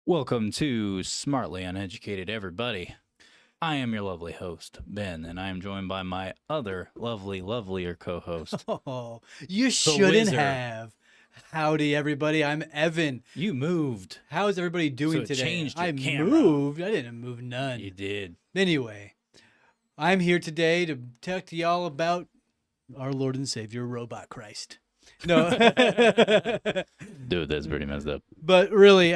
Welcome to Smartly Uneducated, everybody. I am your lovely host, Ben, and I am joined by my other lovelier co-host, Oh, you the shouldn't Wizard. have. Howdy, everybody. I'm Evan. You moved, How is everybody so doing it today? changed your I camera. moved. I didn't move You none. did. Anyway, I'm here today to talk to y'all about our Lord and Savior, Robot Christ. No, Dude, that's pretty messed up. but really,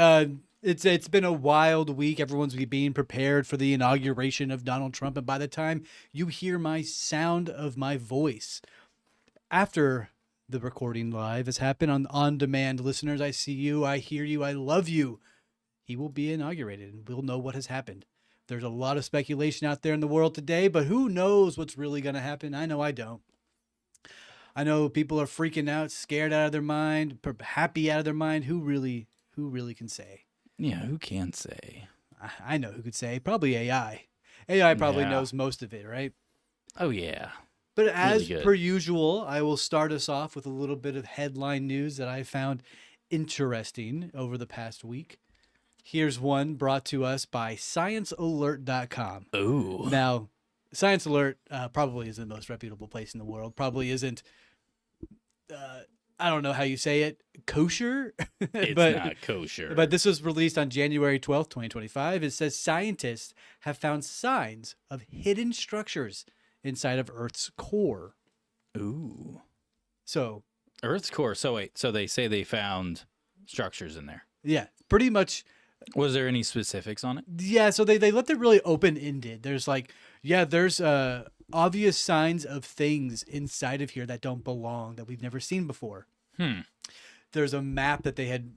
it's been a wild week. Everyone's being prepared for the inauguration of Donald Trump, and by the time you hear my sound of my voice, after the recording live has happened on demand listeners, I see you, I hear you, I love you. He will be inaugurated and we'll know what has happened. There's a lot of speculation out there in the world today, but who knows what's really going to happen? I know I don't. I know people are freaking out, scared out of their mind, happy out of their mind. Who really can say? Yeah, who can say? I know who could say. Probably AI. AI probably Yeah. knows most of it, right? Oh, yeah. But Really as good. per usual, I will start us off with a little bit of headline news that I found interesting over the past week. Here's one brought to us by sciencealert.com. Ooh. Now, Science Alert probably isn't the most reputable place in the world. Probably isn't, I don't know how you say it, kosher? It's but, not kosher. But this was released on January 12th, 2025. It says scientists have found signs of hidden structures inside of Earth's core. Ooh. So, Earth's core. So wait, so they say they found structures in there. yeah, pretty much. Was there any specifics on it? Yeah, so they left it really open ended. There's there's obvious signs of things inside of here that don't belong that we've never seen before. There's a map that they had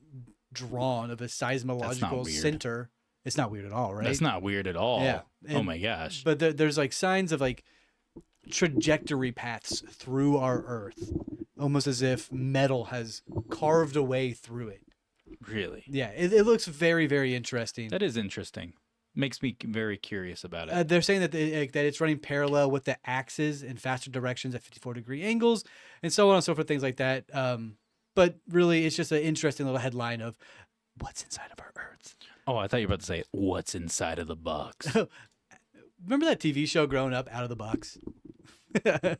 drawn of a seismological weird. center. It's not weird at all, right? That's not weird at all. Yeah. Oh my gosh. But there's like signs of like trajectory paths through our Earth, almost as if metal has carved a way through it. Really? Yeah, it looks very, very interesting. That is interesting. Makes me very curious about it. They're saying that that it's running parallel with the axis in faster directions at 54-degree angles, and so on and so forth, things like that. But really, it's just an interesting little headline of what's inside of our Earth. Oh, I thought you were about to say, what's inside of the box? Remember that TV show growing up, Out of the Box?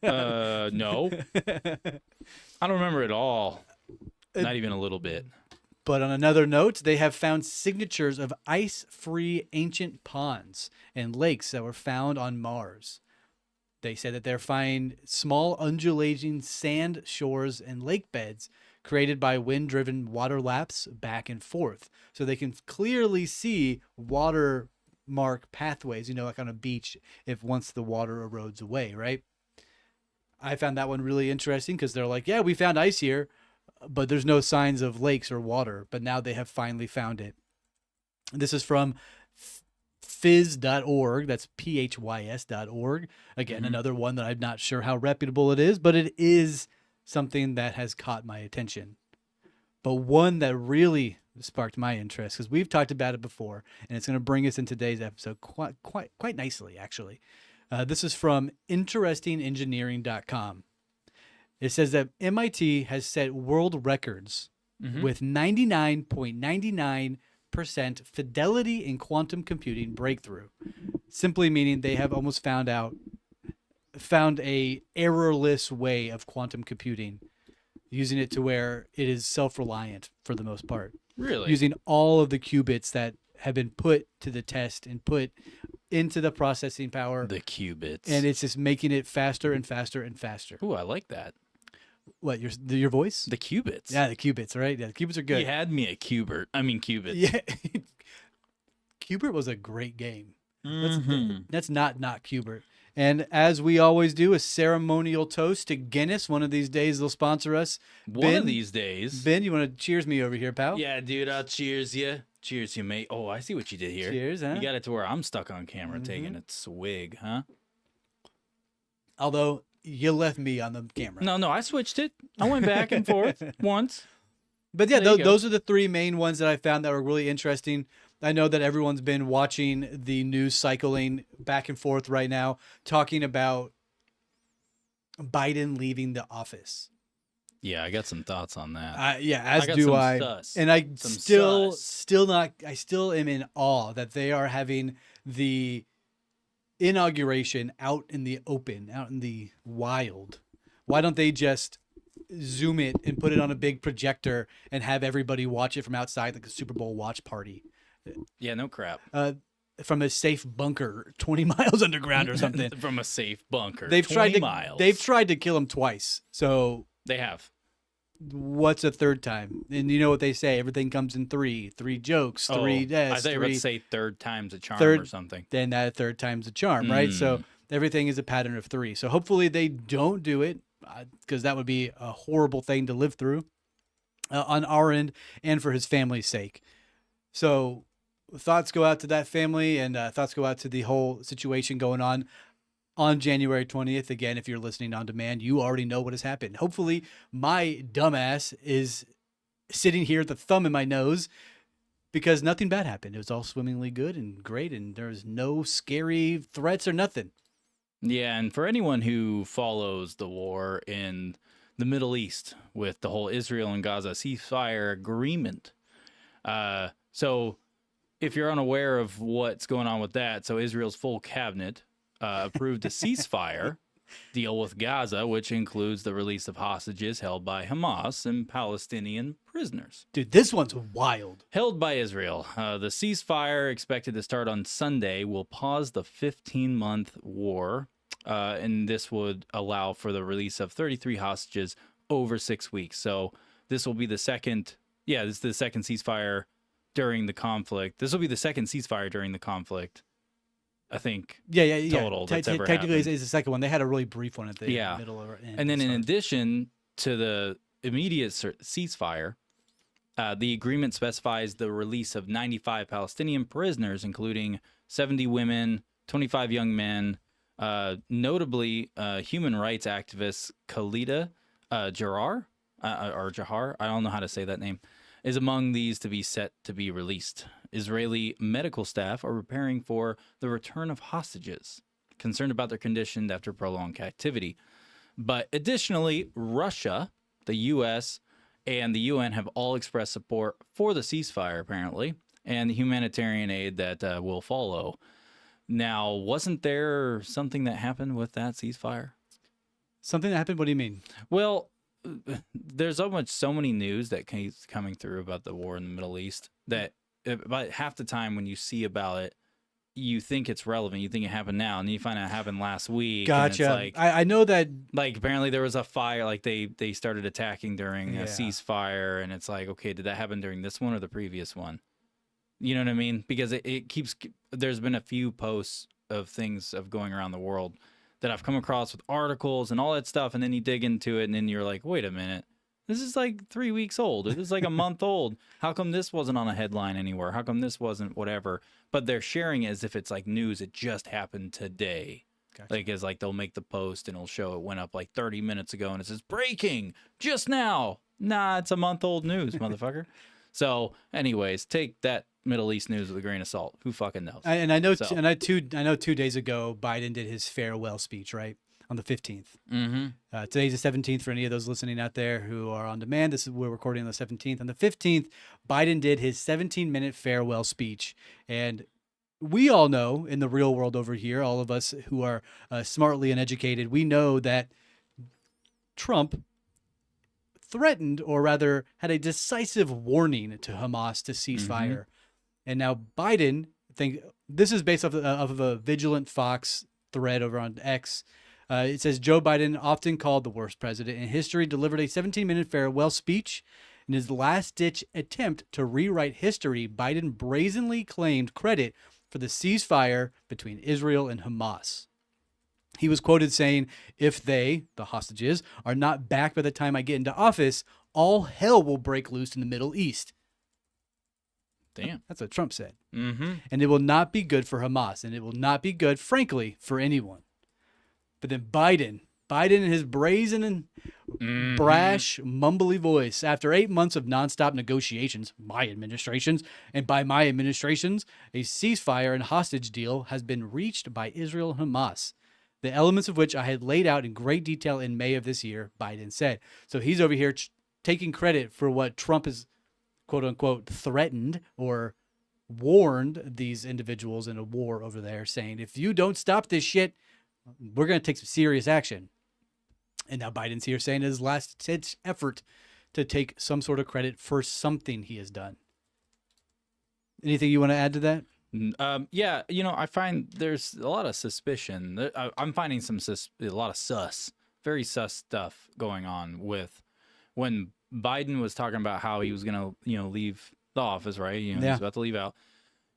No. I don't remember it all. Not even a little bit. But on another note, they have found signatures of ice-free ancient ponds and lakes that were found on Mars. They said that they're finding small undulating sand shores and lake beds created by wind-driven water laps back and forth. So they can clearly see watermark pathways, like on a beach, if once the water erodes away, right? I found that one really interesting because they're like, yeah, we found ice here, but there's no signs of lakes or water. But now they have finally found it. This is from phys.org. That's phys.org. Again, another one that I'm not sure how reputable it is, but it is something that has caught my attention. But one that really sparked my interest, because we've talked about it before, and it's going to bring us in today's episode quite nicely, actually. This is from interestingengineering.com. It says that MIT has set world records with 99.99% fidelity in quantum computing breakthrough. Simply meaning they have almost found a errorless way of quantum computing, using it to where it is self-reliant for the most part. Really? Using all of the qubits that have been put to the test and put into the processing power. The qubits. And it's just making it faster and faster and faster. Ooh, I like that. What, your voice? The qubits. Yeah, the qubits, right? Yeah, the qubits are good. You had me at qubit. I mean, qubits. Yeah. Qbert was a great game. That's not Qbert. And as we always do, a ceremonial toast to Guinness. One of these days they'll sponsor us. One of these days. Ben, you want to cheers me over here, pal? Yeah, dude, I'll cheers you. Cheers you, mate. Oh, I see what you did here. Cheers, huh? You got it to where I'm stuck on camera taking a swig, huh? Although you left me on the camera. No, I switched it. I went back and forth once. But yeah, There you go. those are the three main ones that I found that were really interesting. I know that everyone's been watching the news cycling back and forth right now, talking about Biden leaving the office. Yeah, I got some thoughts on that. Yeah, as I got do some I. sus. And I Some still, sus. still not. I still am in awe that they are having the inauguration out in the open, out in the wild. Why don't they just zoom it and put it on a big projector and have everybody watch it from outside like a Super Bowl watch party? Yeah, no crap. From a safe bunker 20 miles underground or something. From a safe bunker. They've 20 tried to miles. they've tried to kill him twice. So They have. what's a third time? And you know what they say, everything comes in three jokes, three I deaths, thought you were about three to say third time's a charm third or something. then that third time's a charm, right? So everything is a pattern of three. So hopefully they don't do it, because that would be a horrible thing to live through on our end and for his family's sake. So thoughts go out to that family, and thoughts go out to the whole situation going on January 20th. Again, if you're listening on demand, you already know what has happened. Hopefully my dumbass is sitting here with the thumb in my nose because nothing bad happened. It was all swimmingly good and great, and there's no scary threats or nothing. Yeah, and for anyone who follows the war in the Middle East with the whole Israel and Gaza ceasefire agreement, so if you're unaware of what's going on with that, so Israel's full cabinet approved a ceasefire deal with Gaza, which includes the release of hostages held by Hamas and Palestinian prisoners Dude, this one's wild. held by Israel. The ceasefire, expected to start on Sunday, will pause the 15-month war, and this would allow for the release of 33 hostages over 6 weeks. So this will be the second. Yeah, this is the second ceasefire during the conflict. This will be the second ceasefire during the conflict, I think. Yeah. Total that's ever Technically, happened. it's the second one. They had a really brief one at the Yeah. middle or end. And then in So- addition to the immediate ceasefire, the agreement specifies the release of 95 Palestinian prisoners, including 70 women, 25 young men, notably human rights activist Khalida Jahar, I don't know how to say that name, is among these to be set to be released. Israeli medical staff are preparing for the return of hostages, concerned about their condition after prolonged captivity. But additionally, Russia, the U.S., and the UN have all expressed support for the ceasefire, apparently, and the humanitarian aid that will follow. Now, wasn't there something that happened with that ceasefire? Something that happened? What do you mean? Well, there's so many news that keeps coming through about the war in the Middle East that about half the time when you see about it, you think it's relevant. You think it happened now, and then you find out it happened last week. Gotcha. And it's like, I know that. like apparently there was a fire, like they started attacking during Yeah. a ceasefire, and it's like, okay, did that happen during this one or the previous one? You know what I mean? Because it keeps, there's been a few posts of things of going around the world that I've come across with articles and all that stuff, and then you dig into it, and then you're like, wait a minute, this is like 3 weeks old, or this is like a month old. How come this wasn't on a headline anywhere? How come this wasn't whatever? But they're sharing it as if it's like news. It just happened today. Gotcha. Like, as like they'll make the post and it'll show it went up like 30 minutes ago, and it says breaking just now. Nah, it's a month old news, motherfucker. So, anyways, take that Middle East news with a grain of salt. Who fucking knows? I know. So- I know 2 days ago, Biden did his farewell speech, right, on the 15th. Mm-hmm. Today's the 17th for any of those listening out there who are on demand. We're recording on the 17th. On the 15th, Biden did his 17-minute farewell speech. And we all know in the real world over here, all of us who are smartly and educated, we know that Trump threatened, or rather had a decisive warning to Hamas to cease fire. And now Biden, this is based off of a Vigilant Fox thread over on X. It says Joe Biden, often called the worst president in history, delivered a 17-minute farewell speech. In his last-ditch attempt to rewrite history, Biden brazenly claimed credit for the ceasefire between Israel and Hamas. He was quoted saying, "If they, the hostages, are not back by the time I get into office, all hell will break loose in the Middle East." Damn. That's what Trump said. Mm-hmm. And it will not be good for Hamas, and it will not be good, frankly, for anyone. But then Biden in his brazen and brash, mumbly voice, after 8 months of nonstop negotiations, my administrations, and by my administrations, a ceasefire and hostage deal has been reached by Israel and Hamas. the elements of which I had laid out in great detail in May of this year, Biden said. So he's over here taking credit for what Trump has, quote unquote, threatened or warned these individuals in a war over there, saying, if you don't stop this shit, we're going to take some serious action. And now Biden's here saying his last ditch effort to take some sort of credit for something he has done. Anything you want to add to that? Yeah, I find there's a lot of suspicion. I'm finding a lot of very sus stuff going on with when Biden was talking about how he was gonna, leave the office, right? He's about to leave out.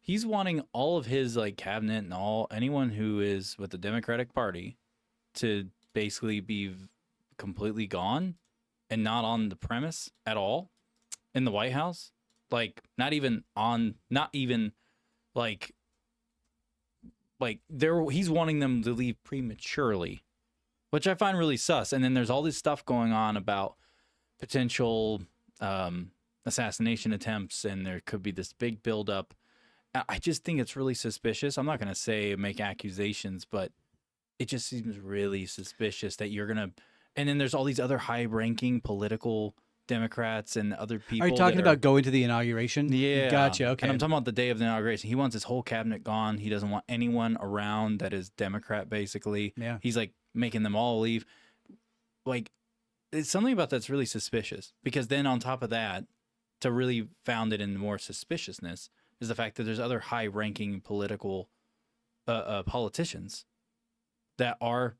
He's wanting all of his cabinet and anyone who is with the Democratic Party to basically be completely gone and not on the premise at all in the White House. Not even he's wanting them to leave prematurely, which I find really sus. And then there's all this stuff going on about potential assassination attempts, and there could be this big buildup. I just think it's really suspicious. I'm not going to say make accusations, but it just seems really suspicious that you're going to. And then there's all these other high-ranking political Democrats and other people. Are you talking about going to the inauguration? Yeah. Gotcha. Okay. And I'm talking about the day of the inauguration. He wants his whole cabinet gone. He doesn't want anyone around that is Democrat, basically. Yeah. He's making them all leave. It's something about that's really suspicious, because then on top of that, to really found it in more suspiciousness is the fact that there's other high-ranking political politicians that are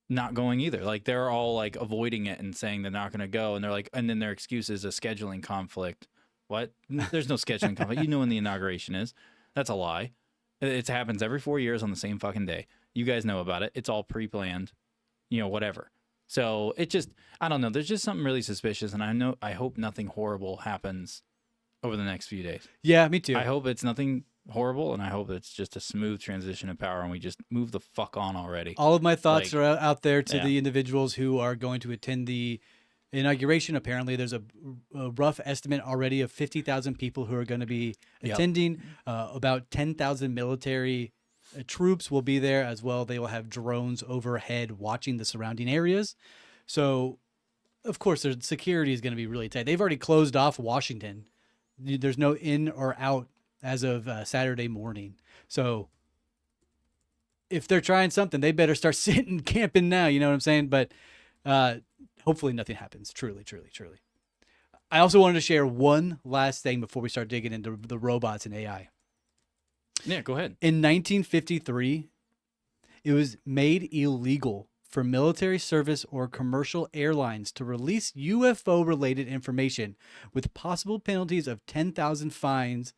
not going either. They're all avoiding it and saying they're not going to go, and they're and then their excuse is a scheduling conflict. What? There's no scheduling conflict. You know when the inauguration is. That's a lie. It happens every 4 years on the same fucking day. You guys know about it. It's all pre-planned, whatever. So it just, I don't know. There's just something really suspicious, and I hope nothing horrible happens over the next few days. Yeah, me too. I hope it's nothing horrible, and I hope it's just a smooth transition of power, and we just move the fuck on already. All of my thoughts are out there to the individuals who are going to attend the inauguration. Apparently, there's a rough estimate already of 50,000 people who are going to be attending. About 10,000 military troops will be there as well. They will have drones overhead watching the surrounding areas. So, of course, their security is going to be really tight. They've already closed off Washington. There's no in or out as of Saturday morning. So if they're trying something, they better start sitting camping now. You know what I'm saying? But hopefully nothing happens. Truly, truly, truly. I also wanted to share one last thing before we start digging into the robots and AI. Yeah, go ahead. In 1953, it was made illegal for military service or commercial airlines to release UFO-related information, with possible penalties of 10,000 fines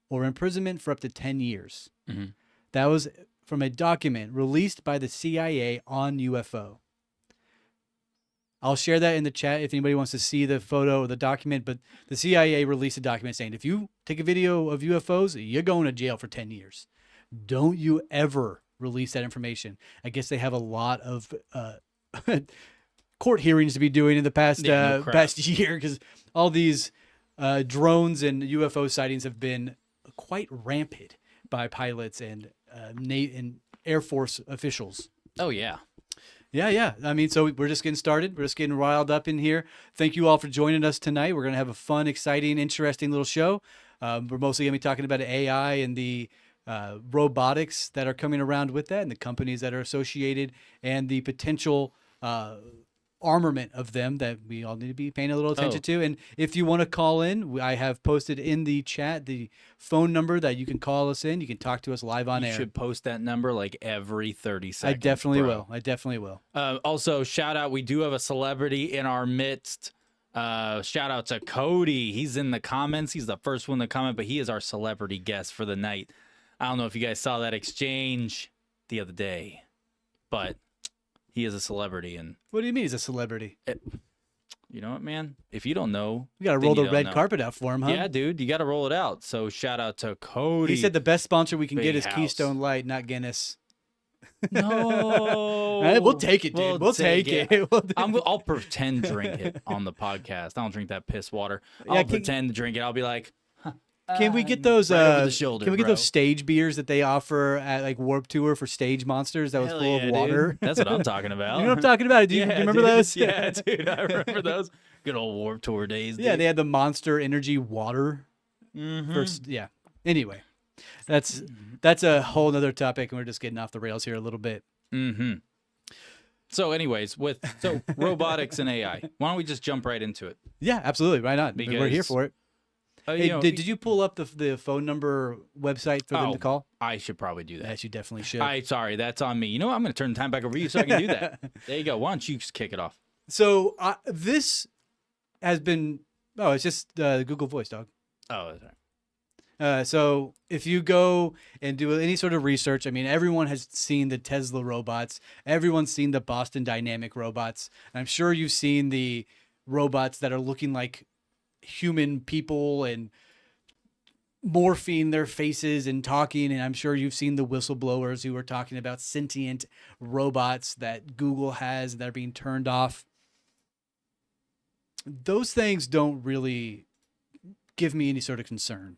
or imprisonment for up to 10 years. Mm-hmm. That was from a document released by the CIA on UFO. I'll share that in the chat if anybody wants to see the photo or the document, but the CIA released a document saying if you take a video of UFOs, you're going to jail for 10 years. Don't you ever release that information. I guess they have a lot of court hearings to be doing in the past year, because all these drones and UFO sightings have been quite rampant by pilots and Air Force officials. Oh, yeah. Yeah. I mean, so we're just getting started. We're just getting riled up in here. Thank you all for joining us tonight. We're going to have a fun, exciting, interesting little show. We're mostly going to be talking about AI and the robotics that are coming around with that, and the companies that are associated, and the potential armament of them that we all need to be paying a little attention to. And if you want to call in, I have posted in the chat the phone number that you can call us in. You can talk to us live on air. You should post that number every 30 seconds. I definitely will. Also, shout out, we do have a celebrity in our midst. Shout out to Cody. He's in the comments. He's the first one to comment, but he is our celebrity guest for the night. I don't know if you guys saw that exchange the other day, but he is a celebrity. And what do you mean he's a celebrity? You know what, man? If you don't know, you got to roll the red carpet out for him, huh? Yeah, dude, you got to roll it out. So shout out to Cody. He said the best sponsor we can get is Keystone Light, not Guinness. No, we'll take it, dude. We'll take it. I'll pretend drink it on the podcast. I don't drink that piss water. I'll pretend to drink it. I'll be like, huh, Can we get those? Right over the shoulder, Can we get bro. those stage beers that they offer at like Warp Tour for stage monsters? That was Hell full of yeah, water. dude. That's what I'm talking about. You know what I'm talking about? Do you, Yeah, do you remember dude. those? Yeah, dude. I remember those. Good old Warp Tour days, Yeah, dude. they had the Monster Energy water. Yeah. Anyway, that's a whole nother topic, and we're just getting off the rails here a little bit. So, anyways, so robotics and AI. Why don't we just jump right into it? Yeah, absolutely. Right on. We're here Because, for it. Hey, did you pull up the phone number website for them to call? I should probably do that. Yes, you definitely should. Sorry, that's on me. You know what? I'm going to turn the time back over to you so I can do that. There you go. Why don't you just kick it off? So this has been. Oh, it's just Google Voice, dog. Oh, that's right. So if you go and do any sort of research, I mean, everyone has seen the Tesla robots. Everyone's seen the Boston Dynamic robots. And I'm sure you've seen the robots that are looking like human people and morphing their faces and talking. And I'm sure you've seen the whistleblowers who are talking about sentient robots that Google has that are being turned off. Those things don't really give me any sort of concern,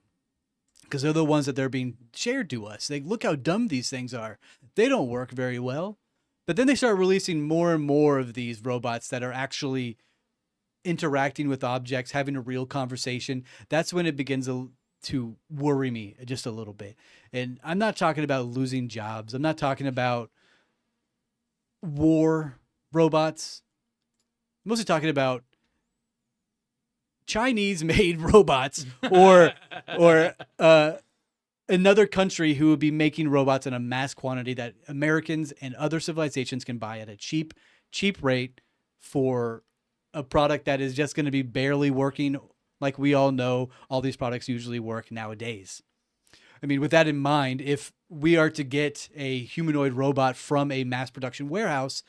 because they're the ones that they're being shared to us. Like, look how dumb these things are. They don't work very well. But then they start releasing more and more of these robots that are actually interacting with objects, having a real conversation. That's when it begins to worry me just a little bit. And I'm not talking about losing jobs. I'm not talking about war robots. I'm mostly talking about Chinese-made robots or another country who would be making robots in a mass quantity that Americans and other civilizations can buy at a cheap rate for a product that is just going to be barely working, like we all know all these products usually work nowadays. I mean, with that in mind, if we are to get a humanoid robot from a mass production warehouse,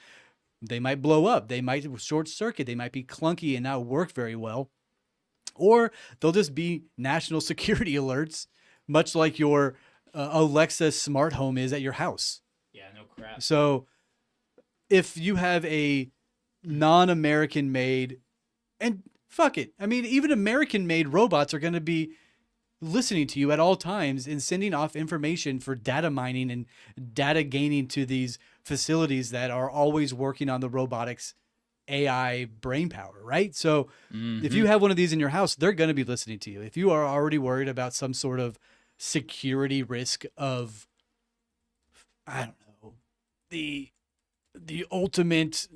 they might blow up. They might short circuit. They might be clunky and not work very well. Or they'll just be national security alerts, much like your Alexa smart home is at your house. Yeah, no crap. So if you have a non-American made, and fuck it, I mean, even American made robots are going to be listening to you at all times and sending off information for data mining and data gaining to these facilities that are always working on the robotics AI brain power, right? So if you have one of these in your house, they're going to be listening to you. If you are already worried about some sort of security risk of, I don't know, the ultimate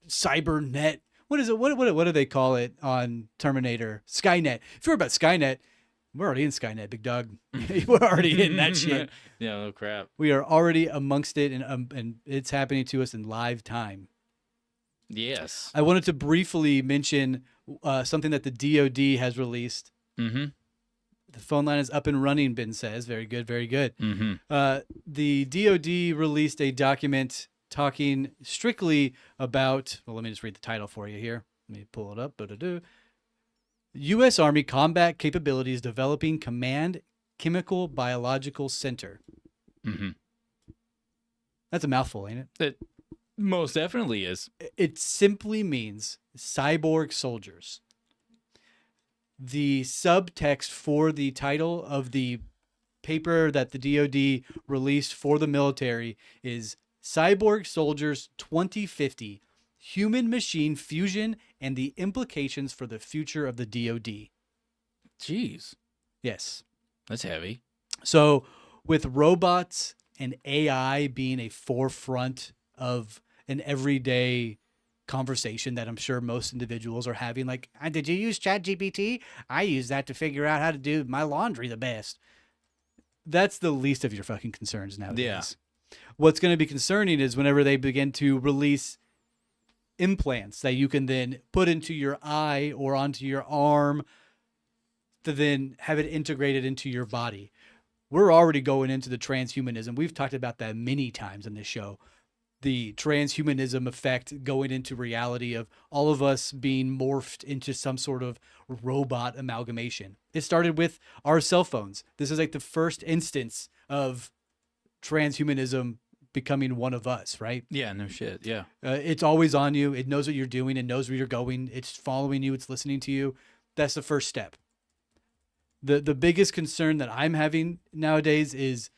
cybernet, what is it? What do they call it on Terminator? Skynet. If you're about Skynet, we're already in Skynet, big dog. We're already in that shit. Yeah, no crap. We are already amongst it, and it's happening to us in live time. Yes. I wanted to briefly mention something that the DoD has released. Mm-hmm. The phone line is up and running, Ben says. Very good, very good. Mm-hmm. The DoD released a document talking strictly about, well, let me just read the title for you here. Let me pull it up. U.S. Army Combat Capabilities Developing Command Chemical Biological Center. Mm-hmm. That's a mouthful, ain't it? It most definitely is. It simply means cyborg soldiers. The subtext for the title of the paper that the DoD released for the military is Cyborg Soldiers 2050, Human Machine Fusion and the Implications for the Future of the DoD. Jeez. Yes. That's heavy. So with robots and AI being a forefront of an everyday conversation that I'm sure most individuals are having, like, did you use ChatGPT? I use that to figure out how to do my laundry the best. That's the least of your fucking concerns nowadays. Yeah. What's going to be concerning is whenever they begin to release implants that you can then put into your eye or onto your arm to then have it integrated into your body. We're already going into the transhumanism. We've talked about that many times in this show. The transhumanism effect going into reality of all of us being morphed into some sort of robot amalgamation. It started with our cell phones. This is like the first instance of transhumanism becoming one of us, right? Yeah, no shit. Yeah. It's always on you. It knows what you're doing. It knows where you're going. It's following you. It's listening to you. That's the first step. The biggest concern that I'm having nowadays is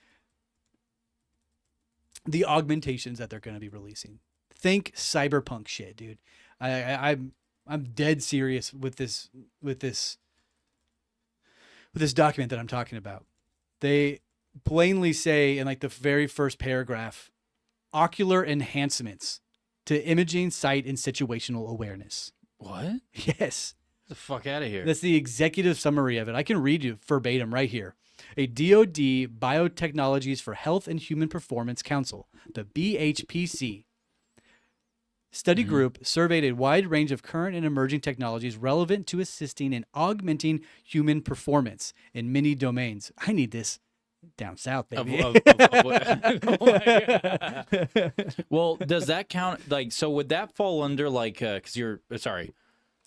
the augmentations that they're going to be releasing. Think cyberpunk shit, dude. I'm dead serious with this document that I'm talking about. They plainly say in like the very first paragraph, ocular enhancements to imaging, sight, and situational awareness. What? Yes. Get the fuck out of here. That's the executive summary of it. I can read you verbatim right here. A DoD Biotechnologies for Health and Human Performance Council, the BHPC, study group surveyed a wide range of current and emerging technologies relevant to assisting and augmenting human performance in many domains. I need this down south, baby. Oh my God. Well, does that count? Like, so would that fall under like, because you're sorry.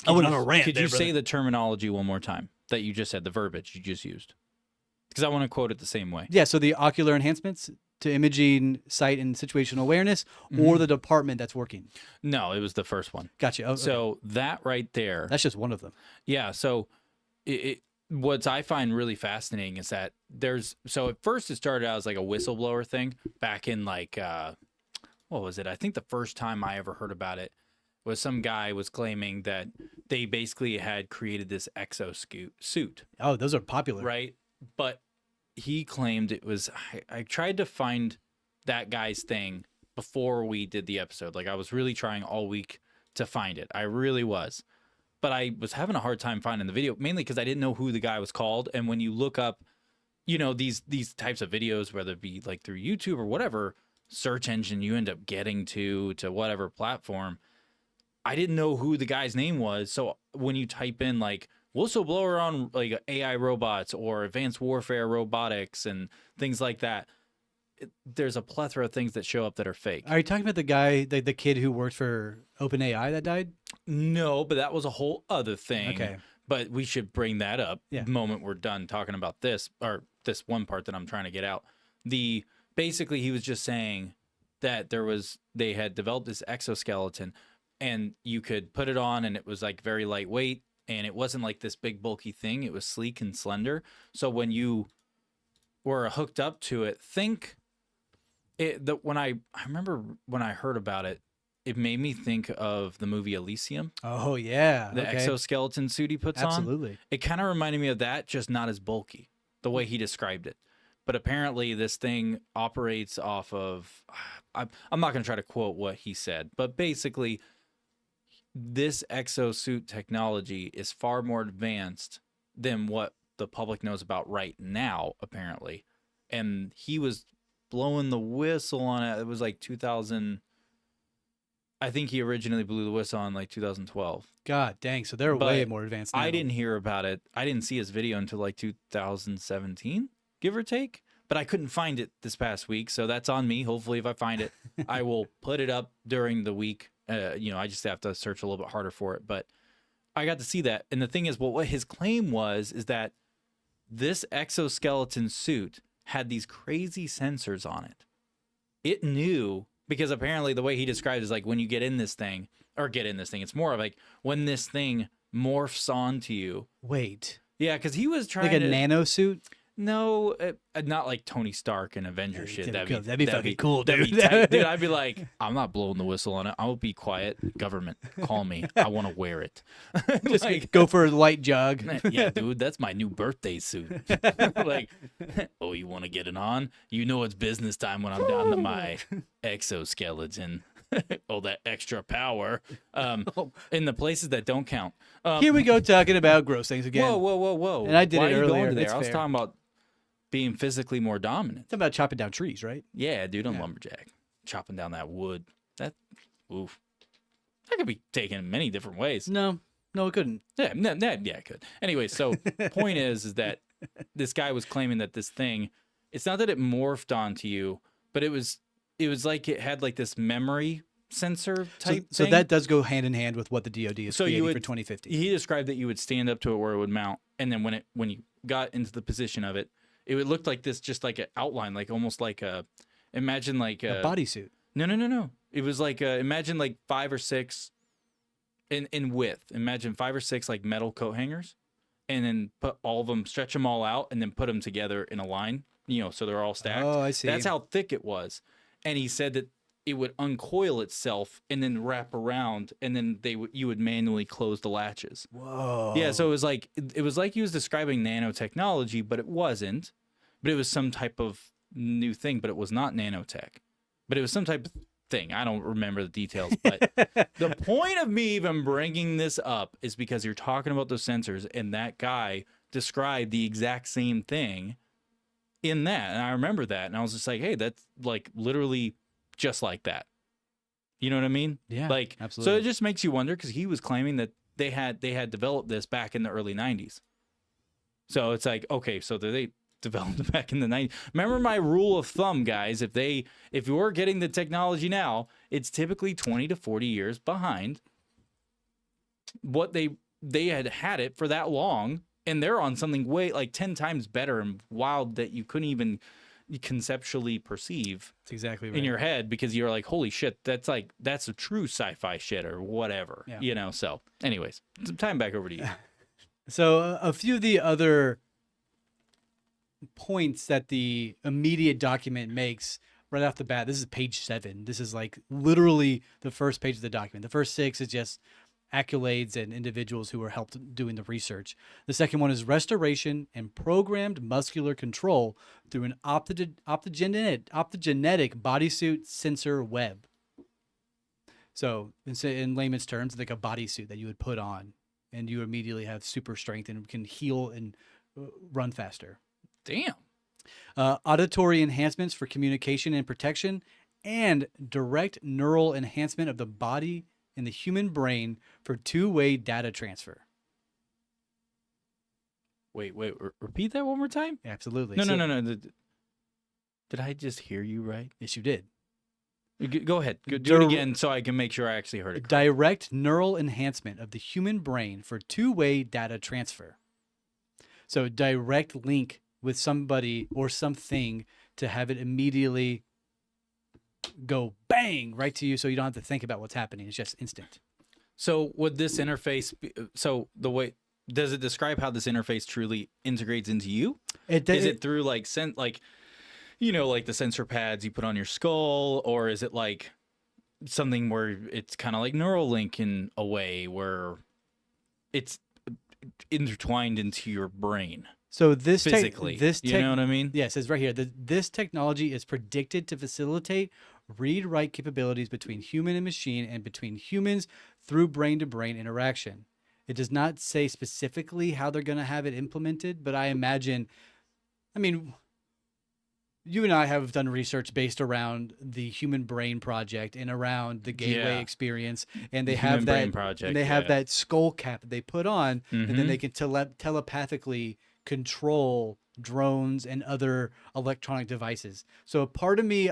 I went on a rant. Could there, you say brother. the terminology one more time that you just said, the verbiage you just used? Because I want to quote it the same way. Yeah, so the ocular enhancements to imaging, sight, and situational awareness, or the department that's working. No, it was the first one. Gotcha. Oh, okay. So that right there. That's just one of them. Yeah. So what I find really fascinating is that so at first it started out as like a whistleblower thing back in like, what was it? I think the first time I ever heard about it was some guy was claiming that they basically had created this exosuit, Oh, those are popular. right? But he claimed it was, I tried to find that guy's thing before we did the episode. Like I was really trying all week to find it. I really was. But I was having a hard time finding the video, mainly because I didn't know who the guy was called. And when you look up, these types of videos, whether it be like through YouTube or whatever search engine you end up getting to whatever platform, I didn't know who the guy's name was. So when you type in like whistleblower on like AI robots or advanced warfare robotics and things like that, there's a plethora of things that show up that are fake. Are you talking about the guy, the kid who worked for OpenAI that died? No, but that was a whole other thing. Okay. But we should bring that up Yeah. the moment we're done talking about this, or this one part that I'm trying to get out. Basically he was just saying that they had developed this exoskeleton and you could put it on and it was like very lightweight and it wasn't like this big bulky thing. It was sleek and slender. So when you were hooked up to it, when I remember when I heard about it, it made me think of the movie Elysium, Oh, yeah. the okay. exoskeleton suit he puts on. Absolutely. It kind of reminded me of that, just not as bulky, the way he described it. But apparently this thing operates off of, I'm not going to try to quote what he said, but basically this exosuit technology is far more advanced than what the public knows about right now, apparently. And he was blowing the whistle on it. It was like 2000. I think he originally blew the whistle on like 2012. God dang. So they're But way more advanced now. I didn't hear about it. I didn't see his video until like 2017, give or take. But I couldn't find it this past week, so that's on me. Hopefully, if I find it, I will put it up during the week. I just have to search a little bit harder for it. But I got to see that. And the thing is, what his claim is that this exoskeleton suit had these crazy sensors on it. It knew, because apparently the way he described it is like when you get in this thing, it's more of like when this thing morphs onto you. Wait. Yeah, because he was trying Like a to... nano suit? No, not like Tony Stark and Avengers shit. That'd be fucking cool, that'd dude. be tight. Dude, I'd be like, I'm not blowing the whistle on it. I'll be quiet. Government, call me. I want to wear it. Just Like, go for a light jog. yeah, dude, that's my new birthday suit. Like, oh, you want to get it on? You know it's business time when I'm down to my exoskeleton. Oh, that extra power. In the places that don't count. Here we go talking about gross things again. Whoa. And I did Why it are you earlier. going there? It's I was fair. talking about being physically more dominant. It's about chopping down trees, right? Yeah, dude, I'm lumberjack. Chopping down that wood. Oof. That could be taken in many different ways. No, it couldn't. Yeah, it could. Anyway, so point is that this guy was claiming that this thing, it's not that it morphed onto you, but it was like it had like this memory sensor type So thing. that does go hand in hand with what the DoD is creating for 2050. He described that you would stand up to it where it would mount, and then when you got into the position of it, it would look like this, just like an outline, like almost like imagine like A bodysuit. No. It was like imagine like 5 or 6 in width. Imagine 5 or 6 like metal coat hangers, and then put all of them, stretch them all out, and then put them together in a line, so they're all stacked. Oh, I see. That's how thick it was. And he said that it would uncoil itself and then wrap around, and then you would manually close the latches. Whoa. Yeah, so it was like he was describing nanotechnology, but it wasn't. But it was some type of new thing, but it was not nanotech. But it was some type of thing. I don't remember the details, but the point of me even bringing this up is because you're talking about those sensors, and that guy described the exact same thing in that. And I remember that, and I was just like, hey, that's like literally just like that. You know what I mean? Yeah, Like, absolutely. so it just makes you wonder, because he was claiming that they had developed this back in the early 90s. So it's like, okay, so they developed it back in the 90s. Remember my rule of thumb, guys, if you're getting the technology now, it's typically 20 to 40 years behind what they had it for that long, and they're on something way like 10 times better and wild that you couldn't even conceptually perceive That's exactly right. in your head, because you're like, holy shit, that's a true sci-fi shit or whatever. Yeah. So anyways, time back over to you. So a few of the other points that the immediate document makes right off the bat. This is page 7. This is like literally the first page of the document. The first 6 is just accolades and individuals who were helped doing the research. The second one is restoration and programmed muscular control through an optogenetic bodysuit sensor web. So in layman's terms, like a bodysuit that you would put on, and you immediately have super strength and can heal and run faster. Damn. Auditory enhancements for communication and protection, and direct neural enhancement of the body and the human brain for two-way data transfer. Wait, repeat that one more time? Absolutely. No. Did I just hear you right? Yes, you did. Go ahead. Do it again so I can make sure I actually heard it correctly. Direct neural enhancement of the human brain for two-way data transfer. So direct link with somebody or something to have it immediately go bang right to you, so you don't have to think about what's happening. It's just instant. So would this interface so the way, does it describe how this interface truly integrates into you? Is it through like like the sensor pads you put on your skull, or is it like something where it's kind of like Neuralink in a way where it's intertwined into your brain? So this physically, you know what I mean? Yes, it's right here. This technology is predicted to facilitate read-write capabilities between human and machine, and between humans through brain-to-brain interaction. It does not say specifically how they're going to have it implemented, but I imagine, you and I have done research based around the Human Brain Project and around the Gateway experience, and they have that project, and they have that skull cap that they put on, and then Mhm. they can telepathically control drones and other electronic devices. So a part of me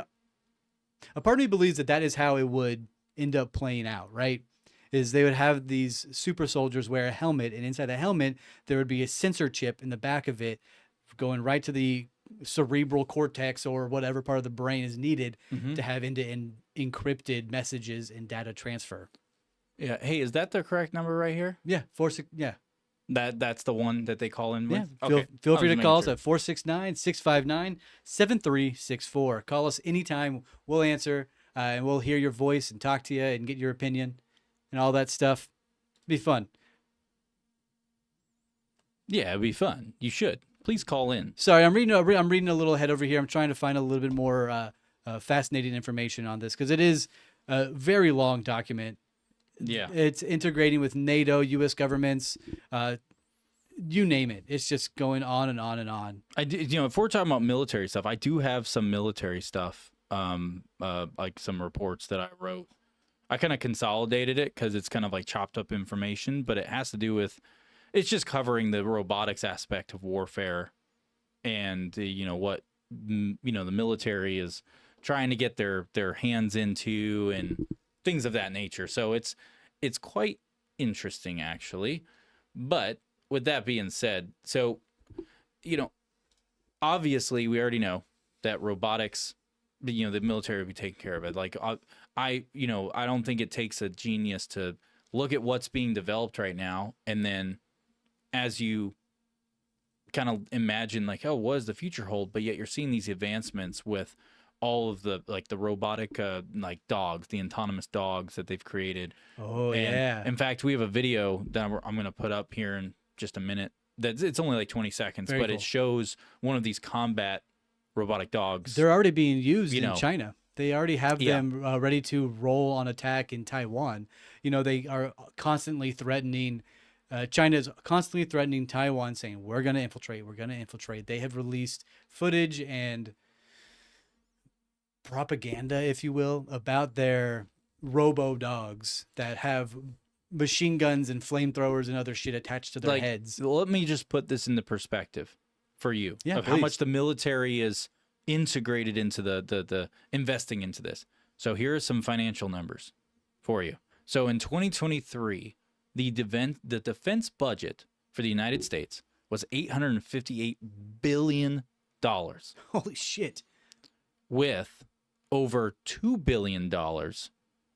believes that is how it would end up playing out, right? Is they would have these super soldiers wear a helmet, and inside the helmet there would be a sensor chip in the back of it going right to the cerebral cortex or whatever part of the brain is needed to have end-to-end encrypted messages and data transfer. Yeah. Hey, is that the correct number right here? Yeah, 46. Yeah, That's the one that they call in with? yeah. Okay. Feel I free was to call us making at 469-659-7364. Call us anytime. We'll answer, and we'll hear your voice and talk to you and get your opinion and all that stuff. Be fun. Yeah, it'd be fun. You should. Please call in. Sorry, I'm reading a little ahead over here. I'm trying to find a little bit more fascinating information on this, because it is a very long document. Yeah. It's integrating with NATO, U.S. governments, you name it. It's just going on and on and on. I do, if we're talking about military stuff, I do have some military stuff, like some reports that I wrote. I kind of consolidated it because it's kind of like chopped up information, but it has to do with, it's just covering the robotics aspect of warfare, and what the military is trying to get their hands into and things of that nature. So it's quite interesting, actually. But with that being said, so obviously we already know that robotics, the military will be taking care of it. Like I don't think it takes a genius to look at what's being developed right now, and then as you kind of imagine like, oh, what does the future hold? But yet you're seeing these advancements with all of the like the robotic like dogs, the autonomous dogs that they've created. Oh And yeah, in fact, we have a video that I'm going to put up here in just a minute. That's it's only like 20 seconds, very but cool. it shows one of these combat robotic dogs. They're already being used You in know, China. They already have yeah, them ready to roll on attack in Taiwan. You know, they are constantly threatening. China is constantly threatening Taiwan, saying, "We're going to infiltrate. We're going to infiltrate." They have released footage and propaganda, if you will, about their robo dogs that have machine guns and flamethrowers and other shit attached to their like heads. let me just put this into perspective for you Yeah, of how much please. the military is integrated into the investing into this. So here are some financial numbers for you. So in 2023, the defense budget for the United States was $858 billion Holy shit. with over $2 billion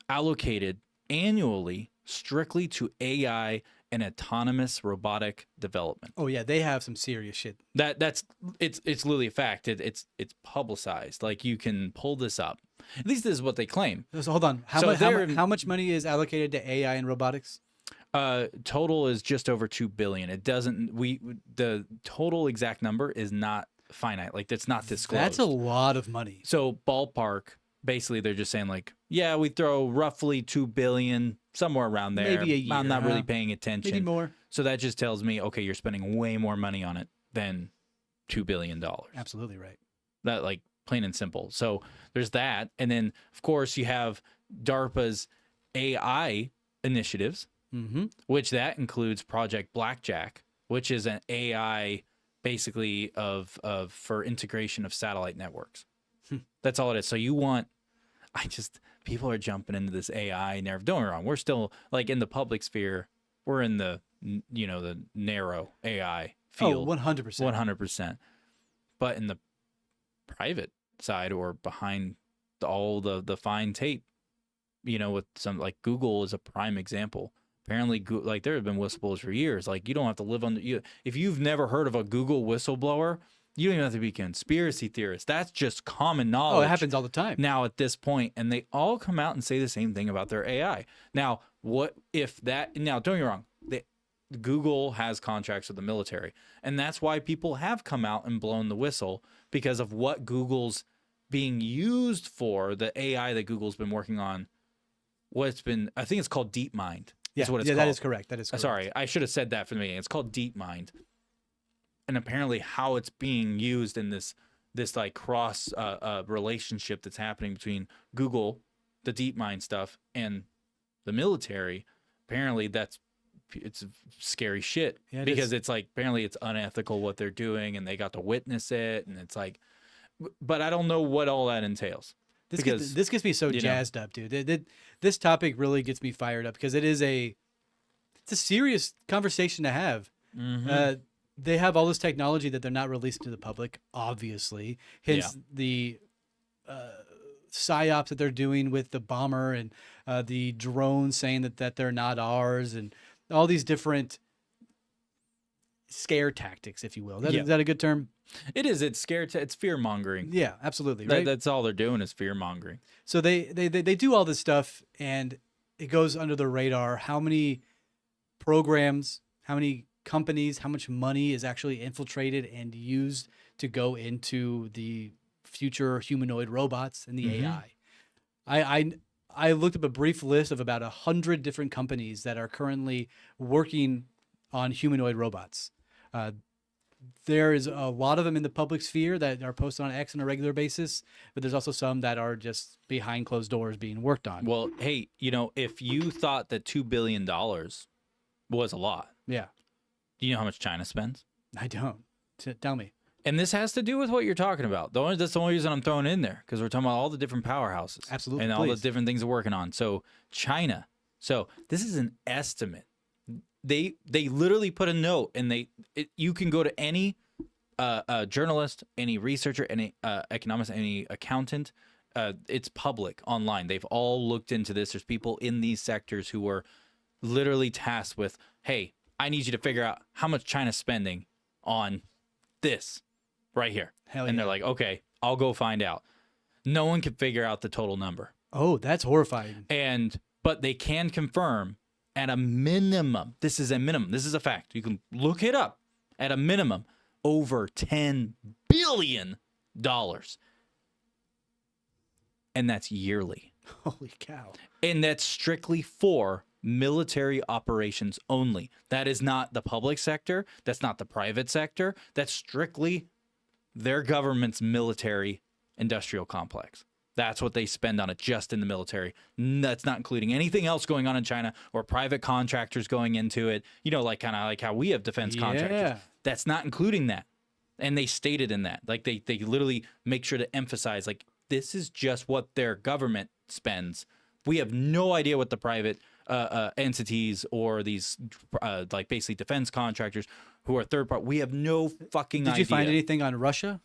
allocated annually strictly to AI and autonomous robotic development. Oh yeah, they have some serious shit. That's it's literally a fact. It's publicized. Like you can pull this up. At least this is what they claim. So hold on. So How much money is allocated to AI and robotics? Total is just over 2 billion. It doesn't the total exact number is not finite. Like that's not disclosed. That's a lot of money. So ballpark, basically they're just saying like, yeah, we throw roughly 2 billion somewhere around there. Maybe a year, I'm not really huh? paying attention. Maybe more. So that just tells me, okay, you're spending way more money on it than $2 billion. Absolutely right. That like plain and simple. So there's that, and then of course you have DARPA's AI initiatives, Mm-hmm. which that includes Project Blackjack, which is an AI basically of for integration of satellite networks. That's all it is. So you want, people are jumping into this AI nerve. Don't get me wrong, we're still like in the public sphere. We're in the the narrow AI Oh, field, 100%. 100%. But in the private side or behind all the fine tape, with some like Google is a prime example. Apparently, like there have been whistleblowers for years. Like you don't have to live under you. If you've never heard of a Google whistleblower, you don't even have to be a conspiracy theorist. That's just common knowledge. Oh, it happens all the time. Now at this point, and they all come out and say the same thing about their AI. Now, what if that? Now, don't get me wrong. Google has contracts with the military, and that's why people have come out and blown the whistle because of what Google's being used for. The AI that Google's been working on, I think it's called DeepMind. Yeah, Is what it's yeah, called. that is correct. That is correct. Sorry, I should have said that from the beginning. It's called DeepMind, and apparently how it's being used in this like cross relationship that's happening between Google, the DeepMind stuff, and the military. Apparently it's scary shit because it's like apparently it's unethical what they're doing, and they got to witness it, and it's like, but I don't know what all that entails. This gets me so jazzed up, dude. This topic really gets me fired up because it's a serious conversation to have. Mm-hmm. They have all this technology that they're not releasing to the public, obviously. Hence the psyops that they're doing with the bomber and the drones saying that they're not ours, and all these different scare tactics, if you will. Is that a good term? It is. It's scared. It's fear mongering. Yeah, absolutely. Right. That's all they're doing is fear mongering. So they do all this stuff, and it goes under the radar. How many programs, how many companies, how much money is actually infiltrated and used to go into the future humanoid robots and the AI? I looked up a brief list of about 100 different companies that are currently working on humanoid robots. There is a lot of them in the public sphere that are posted on X on a regular basis, but there's also some that are just behind closed doors being worked on. Well, hey, if you thought that $2 billion was a lot, Yeah, do you know how much China spends? I don't. Tell me. And this has to do with what you're talking about. That's the only reason I'm throwing it in there, because we're talking about all the different powerhouses. Absolutely, and all the please. different things they're working on. So China. So this is an estimate. They literally put a note, and you can go to any journalist, any researcher, any economist, any accountant. It's public online. They've all looked into this. There's people in these sectors who are literally tasked with, hey, I need you to figure out how much China's spending on this right here. Hell And yeah. they're like, okay, I'll go find out. No one can figure out the total number. Oh, that's horrifying. But they can confirm at a minimum, this is a minimum, this is a fact. You can look it up. At a minimum, over $10 billion. And that's yearly. Holy cow. And that's strictly for military operations only. That is not the public sector. That's not the private sector. That's strictly their government's military industrial complex. That's what they spend on it just in the military. That's not including anything else going on in China or private contractors going into it. You know, like kind of like how we have defense contractors. That's not including that. And they stated in that, like they literally make sure to emphasize, like, this is just what their government spends. We have no idea what the private entities or these like basically defense contractors who are third party. We have no fucking idea. Did you find anything on Russia?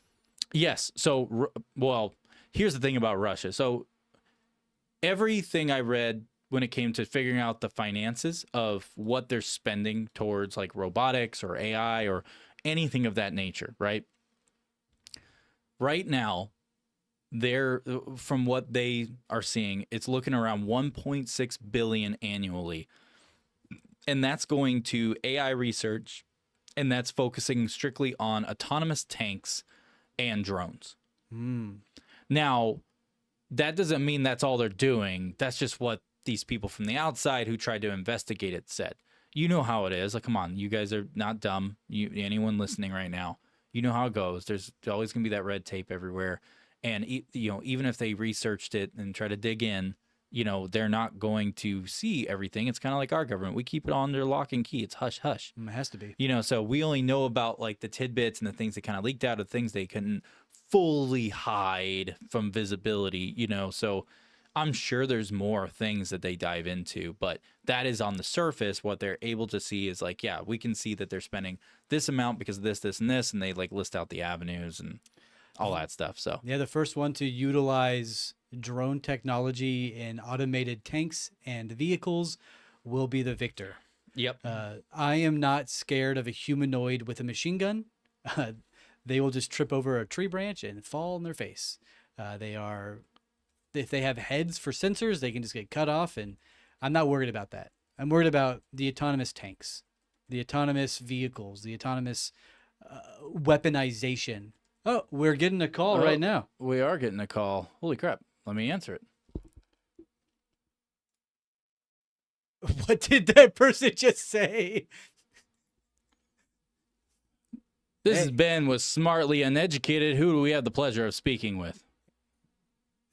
Yes. So, well, here's the thing about Russia. So everything I read when it came to figuring out the finances of what they're spending towards like robotics or AI or anything of that nature, right? Right now, they're, from what they are seeing, it's looking around 1.6 billion annually. And that's going to AI research, and that's focusing strictly on autonomous tanks and drones. Now, that doesn't mean that's all they're doing. That's just what these people from the outside who tried to investigate it said. You know how it is. Like, come on, you guys are not dumb. Anyone listening right now, you know how it goes. There's always going to be that red tape everywhere. And, you know, even if they researched it and try to dig in, you know, they're not going to see everything. It's kind of like our government. We keep it under lock and key. It's hush, hush. It has to be. You know, so we only know about like the tidbits and the things that kind of leaked out of things they couldn't fully hide from visibility, you know. So I'm sure there's more things that they dive into, but that is on the surface. What they're able to see is like, yeah, we can see that they're spending this amount because of this, this, and this, and they like list out the avenues and all that stuff. So yeah, the first one to utilize drone technology in automated tanks and vehicles will be the Victor. Yep. I am not scared of a humanoid with a machine gun. They will just trip over a tree branch and fall on their face. If they have heads for sensors, they can just get cut off. And I'm not worried about that. I'm worried about the autonomous tanks, the autonomous vehicles, the autonomous weaponization. Oh, we're getting a call right now. We are getting a call. Holy crap. Let me answer it. What did that person just say? This is Ben with Smartly Uneducated. Who do we have the pleasure of speaking with?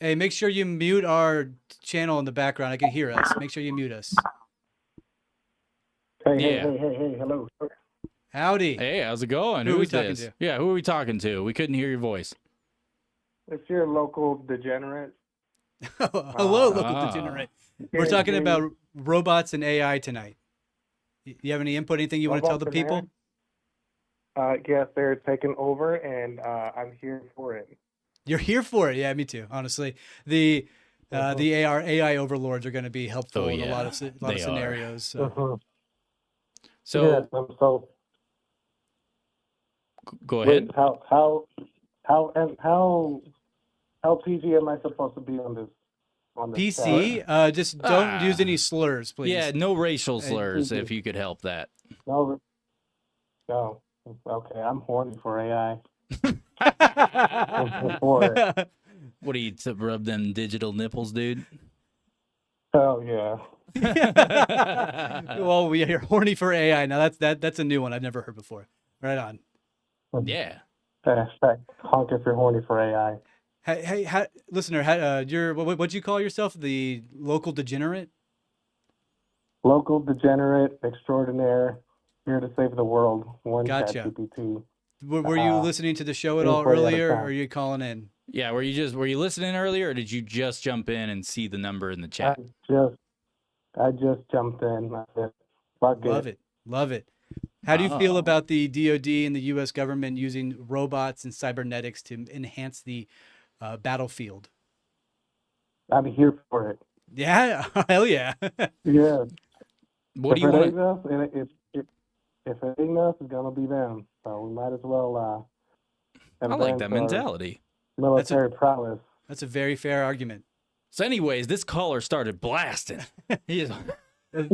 Hey, make sure you mute our channel in the background. I can hear us. Make sure you mute us. Hey, Yeah. hey, hello. Howdy. Hey, how's it going? Who are we Who's talking this? to? Yeah, who are we talking to? We couldn't hear your voice. It's your local degenerate. Hello, local Ah. degenerate. We're talking about robots and AI tonight. You have any input, anything you want to tell the Robots and people? Yes, they're taking over, and I'm here for it. You're here for it. Yeah, me too, honestly. The AI overlords are going to be helpful Oh, in a lot yeah, of they are. scenarios. So. Mhm. So Yes, so go wait, ahead. how PG am I supposed to be on this PC, chat? just don't use Ah. any slurs, please. Yeah, no racial Hey, slurs if you could help that. No, okay, I'm horny for AI. For it. What do you to rub them digital nipples, dude? Hell yeah. Well, we are horny for AI. Now that's a new one I've never heard before. Right on. Yeah. Hashtag honk if you're horny for AI. Hey, listener, what'd you call yourself? The local degenerate? Local degenerate extraordinaire, here to save the world. One Gotcha. ChatGPT. Were you listening to the show at being all played out of earlier, or town. are you calling in? Yeah, were you listening earlier, or did you just jump in and see the number in the chat? I just jumped in. I said, fuck it. Love it. How do you feel Oh. about the DoD and the U.S. government using robots and cybernetics to enhance the battlefield? I'm here for it. Yeah, hell yeah. Yeah. What do if you it want? ain't us, if it ain't us, it's gonna be them. So we might as well I like advance that our mentality. military prowess. That's a very fair argument. So, anyways, this caller started blasting. He just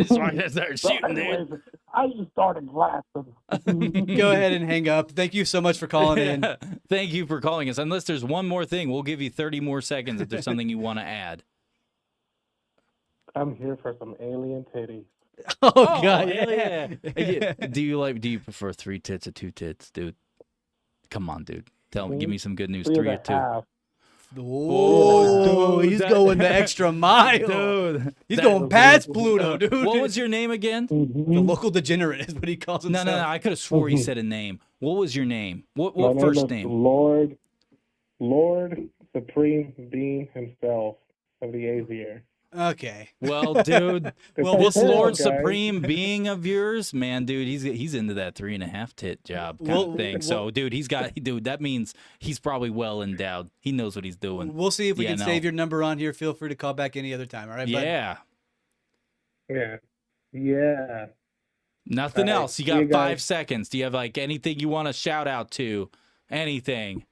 started So shooting, dude. anyways, I just started blasting. Go ahead and hang up. Thank you so much for calling in. Thank you for calling us. Unless there's one more thing, we'll give you 30 more seconds if there's something you want to add. I'm here for some alien titties. Oh, Oh, God. hell yeah. Do you prefer 3 tits or 2 tits, dude? Come on, dude. Give me some good news. 3 or 2. Half. Oh, dude, he's going the extra mile. Dude. He's going past Pluto, dude. What was your name again? The local degenerate is what he calls No, himself. I could have swore he said a name. What was your name? What My first name is name? Lord Supreme Being himself of the Azier. Okay. Well, dude, Well, this we'll- Lord guys. Supreme Being of yours, man, dude, he's into that 3.5 tit job kind of thing. So, dude, that means he's probably well endowed. He knows what he's doing. We'll see if we Yeah, can no. save your number on here. Feel free to call back any other time. All right, bud? Yeah. Yeah. Nothing All right, else. You see got you 5 guys. seconds. Do you have like anything you want to shout out to? Anything?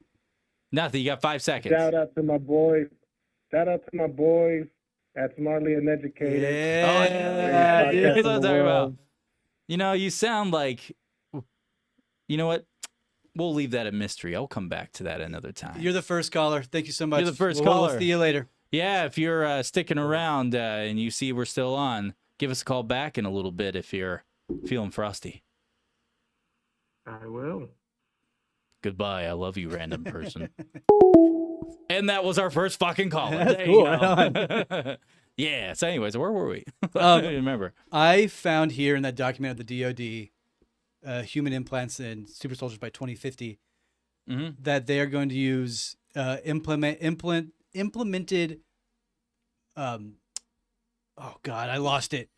Nothing. You got 5 seconds. Shout out to my boys. At Smartly Uneducated. Yeah, Greatest That's podcast what I'm in the talking about. world. You know, you sound like. You know what? We'll leave that a mystery. I'll come back to that another time. You're the first caller. Thank you so much. You're the first We'll caller. see you later. Yeah, if you're sticking around and you see we're still on, give us a call back in a little bit if you're feeling frosty. I will. Goodbye. I love you, random person. And that was our first fucking caller. That's There cool. you go. Yeah. So, anyways, where were we? I don't remember. I found here in that document of the DoD, human implants and super soldiers by 2050, that they are going to use implemented. Oh God, I lost it.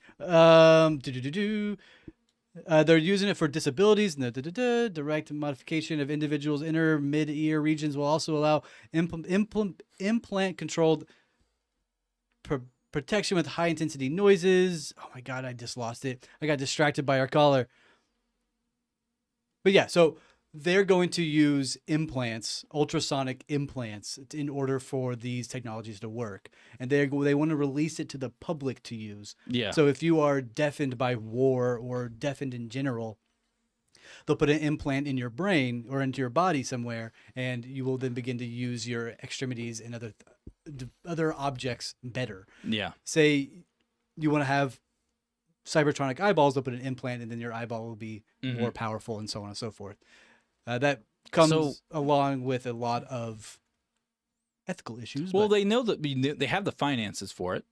They're using it for disabilities. Direct modification of individuals' inner mid-ear regions will also allow implant-controlled protection with high-intensity noises. Oh my God, I just lost it. I got distracted by our caller. But yeah, so they're going to use implants, ultrasonic implants, in order for these technologies to work. And they want to release it to the public to use. Yeah. So if you are deafened by war or deafened in general, they'll put an implant in your brain or into your body somewhere, and you will then begin to use your extremities and other objects better. Yeah. Say you want to have cybertronic eyeballs, they'll put an implant, and then your eyeball will be more powerful, and so on and so forth. That comes along with a lot of ethical issues. Well, they know that they have the finances for it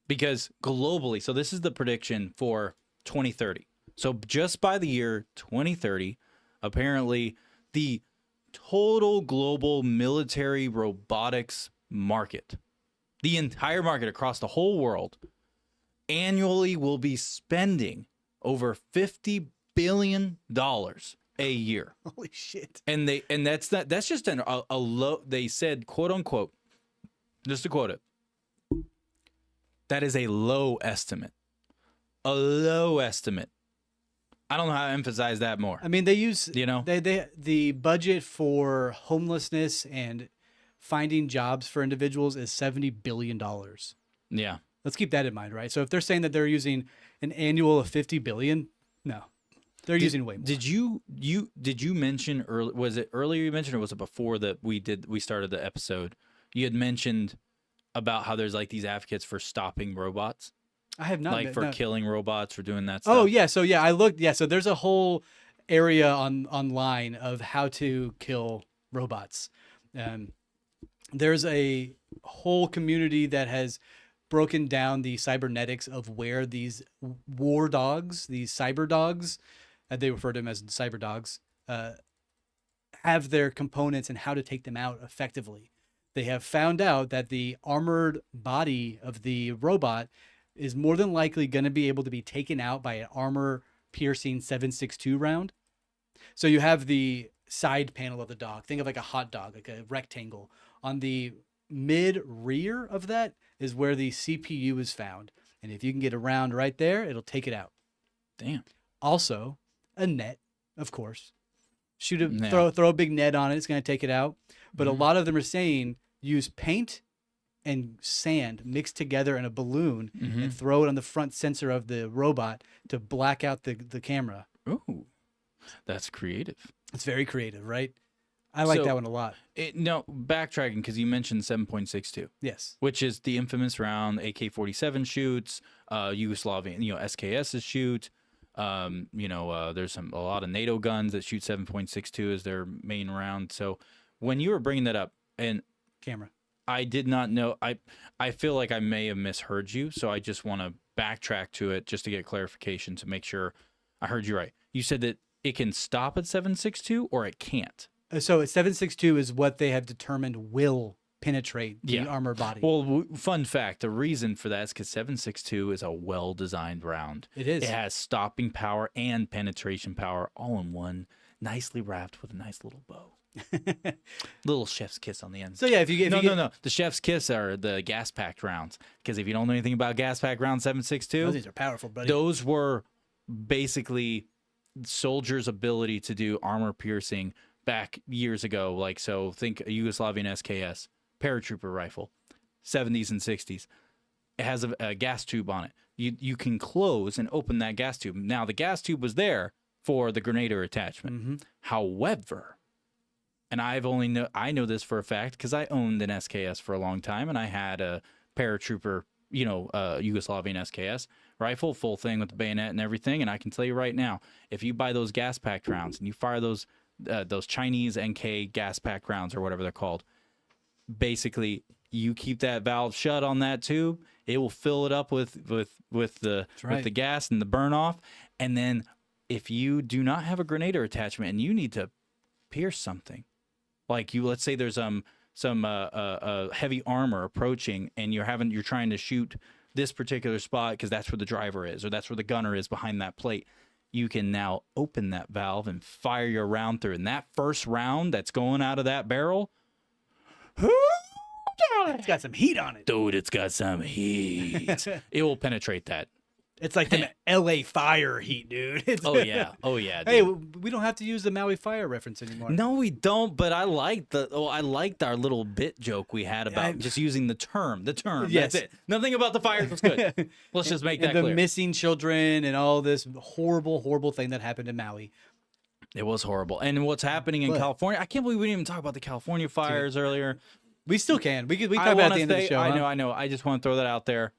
because globally, so this is the prediction for 2030. So just by the year 2030, apparently the total global military robotics market, the entire market across the whole world, annually will be spending over $50 billion a year. Holy shit. And that's just a low, they said, quote unquote, just to quote it, that is a low estimate. A low estimate. I don't know how to emphasize that more. I mean, they use, they the budget for homelessness and finding jobs for individuals is $70 billion. Yeah. Let's keep that in mind, right? So if they're saying that they're using an annual of 50 billion, no, they're using way more. Did you mention early? Was it earlier you mentioned, or was it before that we started the episode? You had mentioned about how there's like these advocates for stopping robots. I have not, like for killing robots, for doing that stuff. Oh yeah, so yeah, I looked. Yeah, so there's a whole area online of how to kill robots. There's a whole community that has broken down the cybernetics of where these war dogs, these cyber dogs, they refer to them as cyber dogs, have their components and how to take them out effectively. They have found out that the armored body of the robot is more than likely going to be able to be taken out by an armor-piercing 7.62 round. So you have the side panel of the dog. Think of like a hot dog, like a rectangle. On the mid-rear of that is where the CPU is found. And if you can get around right there, it'll take it out. Damn. Also, a net, of course. shoot a Yeah. throw a big net on it. It's going to take it out. But a lot of them are saying use paint and sand mixed together in a balloon and throw it on the front sensor of the robot to black out the camera. Ooh, that's creative. It's very creative, right? I like So- that one a lot. No, backtracking because you mentioned 7.62, Yes. which is the infamous round AK-47 shoots, Yugoslavian, SKS's shoot. There's a lot of NATO guns that shoot 7.62 as their main round. So when you were bringing that up, and Camera. I did not know, I feel like I may have misheard you, so I just want to backtrack to it just to get clarification to make sure I heard you right. You said that it can stop at 7.62 or it can't. So 7.62 is what they have determined will penetrate the Yeah. armor body. Well, fun fact, the reason for that is because 7.62 is a well-designed round. It is. It has stopping power and penetration power all in one, nicely wrapped with a nice little bow. Little chef's kiss on the end. So yeah, if you get No. The chef's kiss are the gas-packed rounds. Because if you don't know anything about gas-packed round 7.62, these are powerful, buddy. those were basically soldiers' ability to do armor piercing back years ago. Like, so think a Yugoslavian SKS, paratrooper rifle, 70s and 60s. It has a gas tube on it. You can close and open that gas tube. Now, the gas tube was there for the grenadier attachment. However, and I know this for a fact because I owned an SKS for a long time, and I had a paratrooper, Yugoslavian SKS rifle, full thing with the bayonet and everything. And I can tell you right now, if you buy those gas packed rounds and you fire those Chinese NK gas pack rounds or whatever they're called, basically you keep that valve shut on that tube, it will fill it up with the gas and the burn off. And then if you do not have a grenadier attachment and you need to pierce something, like let's say there's some heavy armor approaching and you're trying to shoot this particular spot because that's where the driver is or that's where the gunner is behind that plate, you can now open that valve and fire your round through. And that first round that's going out of that barrel, It's got some heat on it. dude, it's got some heat. It will penetrate that. It's like the LA fire heat, dude. Oh yeah, dude. Hey, we don't have to use the Maui fire reference anymore. No, we don't. But I liked our little bit joke we had about just using the term. Yes. That's it. Nothing about the fire was good. Let's just make that And the clear. missing children and all this horrible, horrible thing that happened in Maui. It was horrible. And what's happening in But- California? I can't believe we didn't even talk about the California fires earlier. We still can. We talk I about it at wanna the end of the say- show. huh? I know. I just want to throw that out there.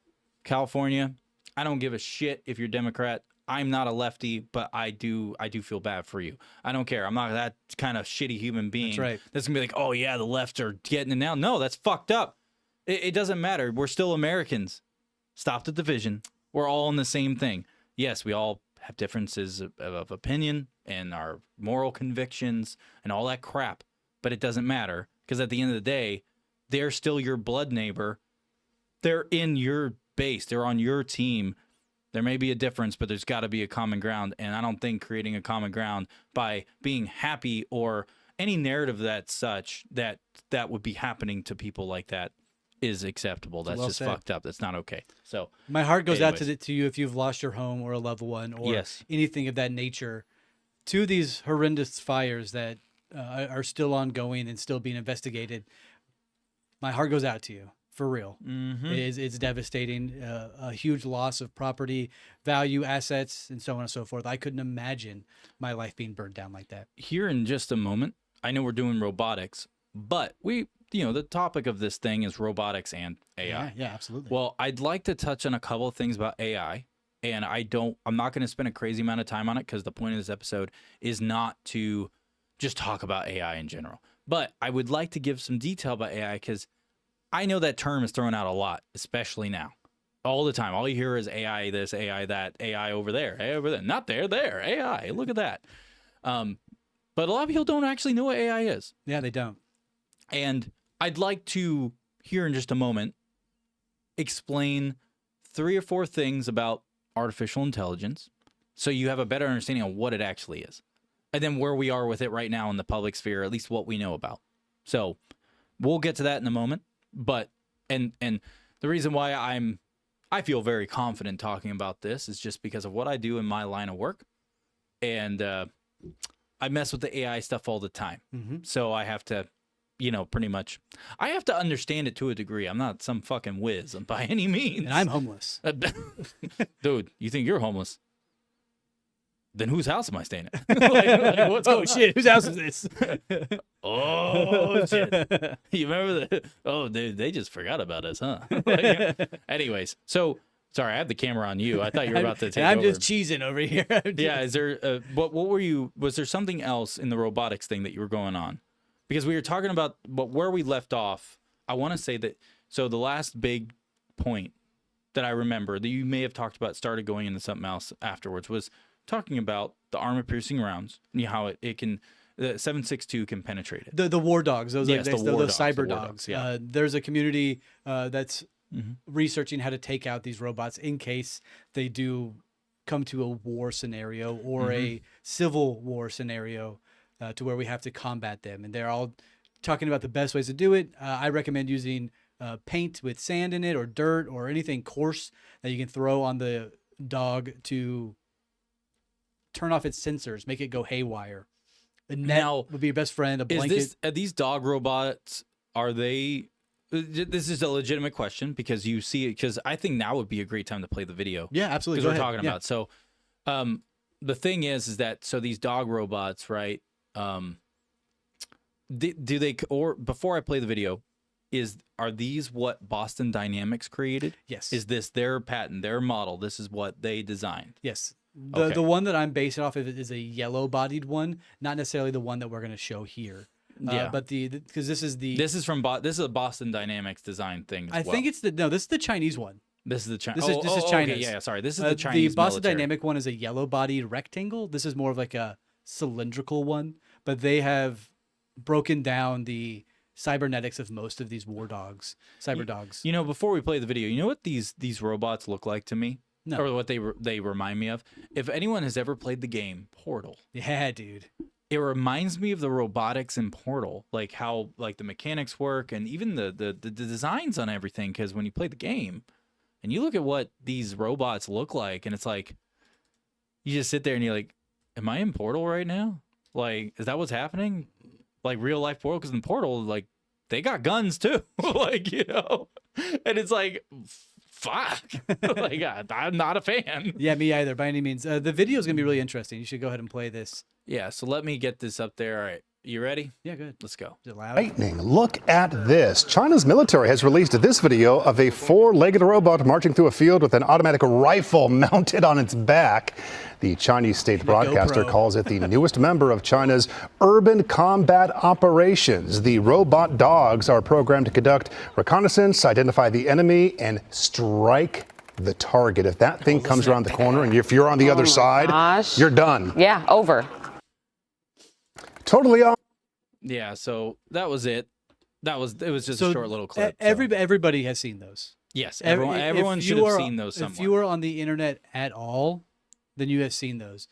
California, I don't give a shit if you're Democrat. I'm not a lefty, but I do feel bad for you. I don't care. I'm not that kind of shitty human being. That's right. That's gonna be like, oh yeah, the left are getting it now. No, that's fucked up. It doesn't matter. We're still Americans. Stop the division. We're all in the same thing. Yes, we all have differences of opinion and our moral convictions and all that crap, but it doesn't matter because at the end of the day, they're still your blood neighbor. They're in your base. They're on your team. There may be a difference, but there's got to be a common ground. And I don't think creating a common ground by being happy or any narrative that's such that would be happening to people like that is acceptable. That's Well just said. fucked up. That's not okay. So My heart goes out Anyways. to you if you've lost your home or a loved one or Yes. anything of that nature to these horrendous fires that are still ongoing and still being investigated. My heart goes out to you for real. It's devastating. A huge loss of property, value, assets, and so on and so forth. I couldn't imagine my life being burned down like that. here in just a moment, I know we're doing robotics, but the topic of this thing is robotics and AI. Yeah, absolutely. Well, I'd like to touch on a couple of things about AI, and I'm not going to spend a crazy amount of time on it because the point of this episode is not to just talk about AI in general. But I would like to give some detail about AI because I know that term is thrown out a lot, especially now. All the time. All you hear is AI this, AI that, AI over there, AI over there. Not there, AI. Look at that. But a lot of people don't actually know what AI is. yeah, they don't. And I'd like to, here in just a moment, explain 3 or 4 things about artificial intelligence so you have a better understanding of what it actually is. And then where we are with it right now in the public sphere, at least what we know about. So we'll get to that in a moment. But and the reason why I feel very confident talking about this is just because of what I do in my line of work. And I mess with the AI stuff all the time. Mm-hmm. So I have to, pretty much, I have to understand it to a degree. I'm not some fucking whiz by any means. And I'm homeless. Dude, you think you're homeless? Then whose house am I staying at? like, what's going shit, whose house is this? Oh, shit. You remember that? Oh, they just forgot about us, huh? Anyways, so, sorry, I had the camera on you. I thought you were about to take I'm over. just cheesing over here. Yeah, is there, what were you, was there something else in the robotics thing that you were going on? Because we were talking about, but where we left off, I want to say that, so the last big point that I remember that you may have talked about, started going into something else afterwards, was talking about the armor-piercing rounds, and how it can, the 7.62 can penetrate it. The war dogs, those Yes, like, the war those dogs, cyber the war dogs. dogs, yeah. There's a community that's Mhm. researching how to take out these robots in case they do come to a war scenario or a civil war scenario to where we have to combat them. And they're all talking about the best ways to do it. I recommend using paint with sand in it or dirt or anything coarse that you can throw on the dog to turn off its sensors, make it go haywire. A net Now, would be your best friend, a blanket. Are these dog robots, are they, this is a legitimate question because you see it, because I think now would be a great time to play the video. Yeah, absolutely. Because Go we're ahead. talking Yeah. about. So the thing is that, so these dog robots, right? Do they, or before I play the video, are these what Boston Dynamics created? Yes. Is this their patent, their model? This is what they designed. Yes. Okay. The one that I'm basing off of is a yellow-bodied one, not necessarily the one that we're going to show here. Yeah. But because this is This is this is a Boston Dynamics design thing. I think it's this is the Chinese one. This is the China. This is okay, China's. yeah, sorry. This is the Chinese. The Boston military. Dynamic one is a yellow-bodied rectangle. This is more of like a cylindrical one, but they have broken down the cybernetics of most of these war dogs, cyber dogs. Before we play the video, you know what these robots look like to me? No. Or what they remind me of? If anyone has ever played the game Portal, Yeah, dude. it reminds me of the robotics in Portal, like how the mechanics work and even the designs on everything. Because when you play the game and you look at what these robots look like, and it's like you just sit there and you're like, "Am I in Portal right now? Like, is that what's happening? Like real life Portal?" Because in Portal, like they got guns too, and it's like, fuck, like I'm not a fan. Yeah, me either, by any means. The video is going to be really interesting. You should go ahead and play this. Yeah, so let me get this up there. All right, you ready? Yeah, good. Let's go. Is it loud? Lightning. Look at this. China's military has released this video of a four-legged robot marching through a field with an automatic rifle mounted on its back. The Chinese state broadcaster GoPro. calls it the newest member of China's urban combat operations. The robot dogs are programmed to conduct reconnaissance, identify the enemy, and strike the target. If that thing comes around the corner and if you're on the other side, gosh. you're done. Yeah, over. Totally on. Yeah, so that was it. It was just So a short little clip. so- Everybody has seen those. Yes, Every- everyone if should you have are- seen those somewhere. If you are on the internet at all, then you have seen those.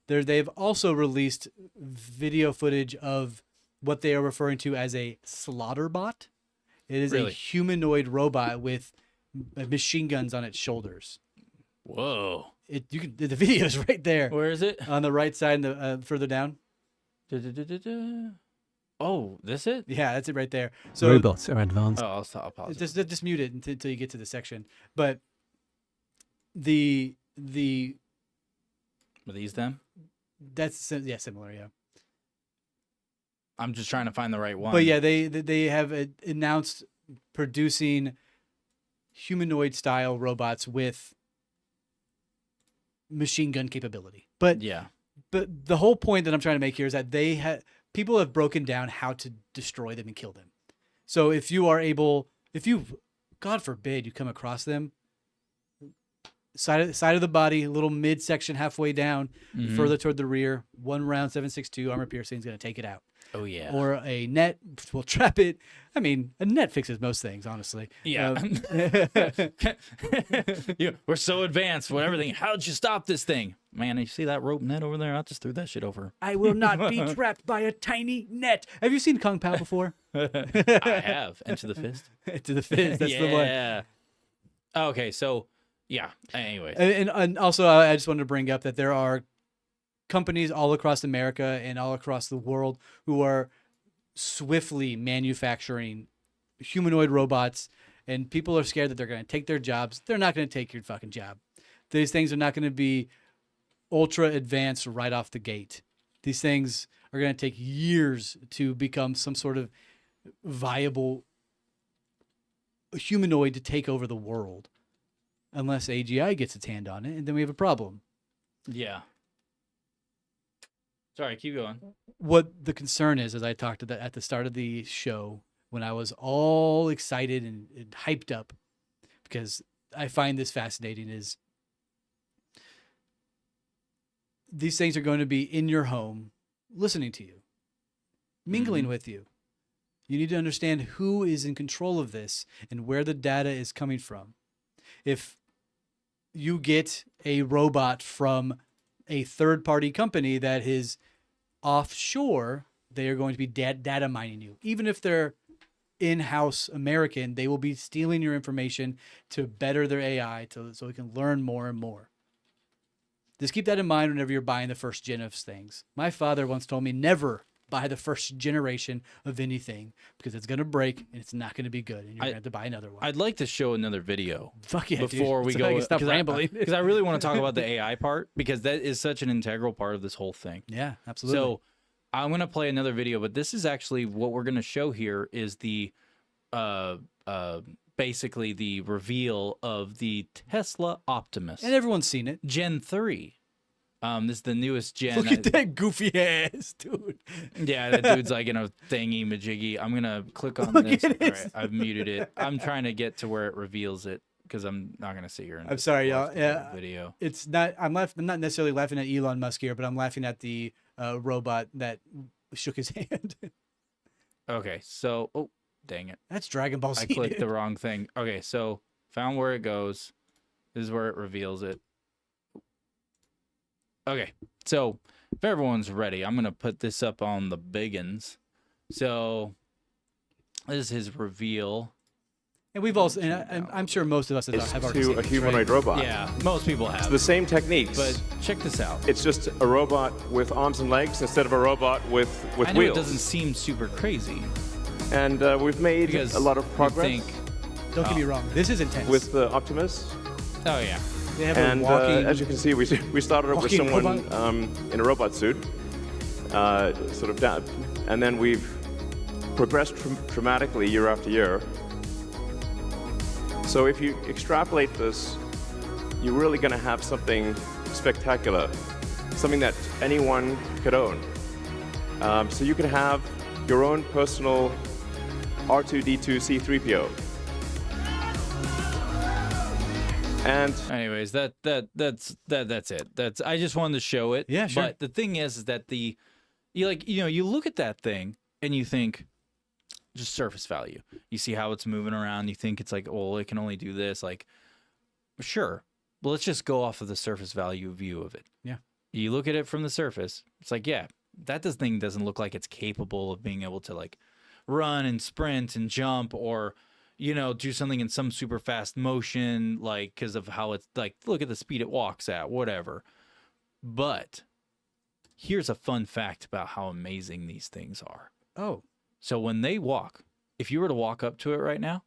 They've also released video footage of what they are referring to as a slaughter bot. It is a Really? humanoid robot with machine guns on its shoulders. Whoa. The video is right there Where is it? on the right side, and the further down. Oh, this it? Yeah, that's it right there. So Robots are advanced. Oh, I'll pause. just mute it until you get to the section. But the Were these them? that's similar, yeah. I'm just trying to find the right one. But yeah, they have announced producing humanoid style robots with machine gun capability. But yeah. the whole point that I'm trying to make here is that people have broken down how to destroy them and kill them. So if you, God forbid, you come across them, side of the body, a little midsection halfway down, Mhm. further toward the rear, 1 round 7.62 armor piercing is going to take it out. Oh yeah. Or a net will trap it. I mean, a net fixes most things, honestly. Yeah. We're so advanced with everything. How'd you stop this thing? Man, you see that rope net over there? I just threw that shit over. I will not be trapped by a tiny net. Have you seen Kung Pao before? I have. Enter the fist. To the fist. That's the one. Yeah. Okay, so yeah. Anyways. And also, I just wanted to bring up that there are companies all across America and all across the world who are swiftly manufacturing humanoid robots, and people are scared that they're going to take their jobs. They're not going to take your fucking job. These things are not going to be ultra advanced right off the gate. These things are going to take years to become some sort of viable humanoid to take over the world, unless AGI gets its hand on it, and then we have a problem. Yeah. Sorry, keep going. What the concern is, as I talked at the start of the show, when I was all excited and hyped up, because I find this fascinating, is these things are going to be in your home, listening to you, mingling with you. You need to understand who is in control of this and where the data is coming from. If you get a robot from a third-party company that is offshore, they are going to be data mining you. Even if they're in-house American, they will be stealing your information to better their AI so it can learn more and more. Just keep that in mind whenever you're buying the first gen of things. My father once told me never buy the first generation of anything because it's going to break and it's not going to be good, and you're going to have to buy another one. I'd like to show another video. Fuck yeah, before dude. we So go. I can stop rambling. Because I really want to talk about the AI part, because that is such an integral part of this whole thing. Yeah, absolutely. So I'm going to play another video, but this is actually what we're going to show here is the basically the reveal of the Tesla Optimus. And everyone's seen it. Gen 3. This is the newest gen. Look at that goofy ass, dude. Yeah, that dude's like in a thingy majiggy. I'm gonna click on Look this. at All it. right, I've muted it. I'm trying to get to where it reveals it because I'm not gonna sit here and I'm sorry, y'all. watch the Yeah, whole video. it's not. I'm not necessarily laughing at Elon Musk here, but I'm laughing at the robot that shook his hand. Okay, so oh dang it, That's Dragon Ball Z. I clicked the dude. wrong thing. Okay, so found where it goes. This is where it reveals it. Okay, so if everyone's ready, I'm gonna put this up on the biggins. So this is his reveal. And we've also, and I'm sure most of us have already to seen a this, humanoid right? robot. Yeah, most people It's have. the same techniques, But check this out. it's just a robot with arms and legs instead of a robot with I know wheels. it doesn't seem super crazy And we've made because a lot of you'd progress think, Don't get me wrong. This is intense. with the Optimus. oh yeah, they have And a walking. as you can see, we started up with walking someone robot. in a robot suit, sort of down, and then we've progressed dramatically year after year. So if you extrapolate this, you're really going to have something spectacular, something that anyone could own. So you could have your own personal R2-D2 C3PO. And anyways, that's it. I just wanted to show it. Yeah, sure. But the thing is that you look at that thing and you think just surface value. You see how it's moving around. You think it's like, oh, it can only do this. Like, sure. Well, let's just go off of the surface value view of it. Yeah. You look at it from the surface. It's like, yeah, this thing doesn't look like it's capable of being able to like run and sprint and jump or do something in some super fast motion, like because of how it's like, look at the speed it walks at, whatever. But here's a fun fact about how amazing these things are. Oh, So when they walk, if you were to walk up to it right now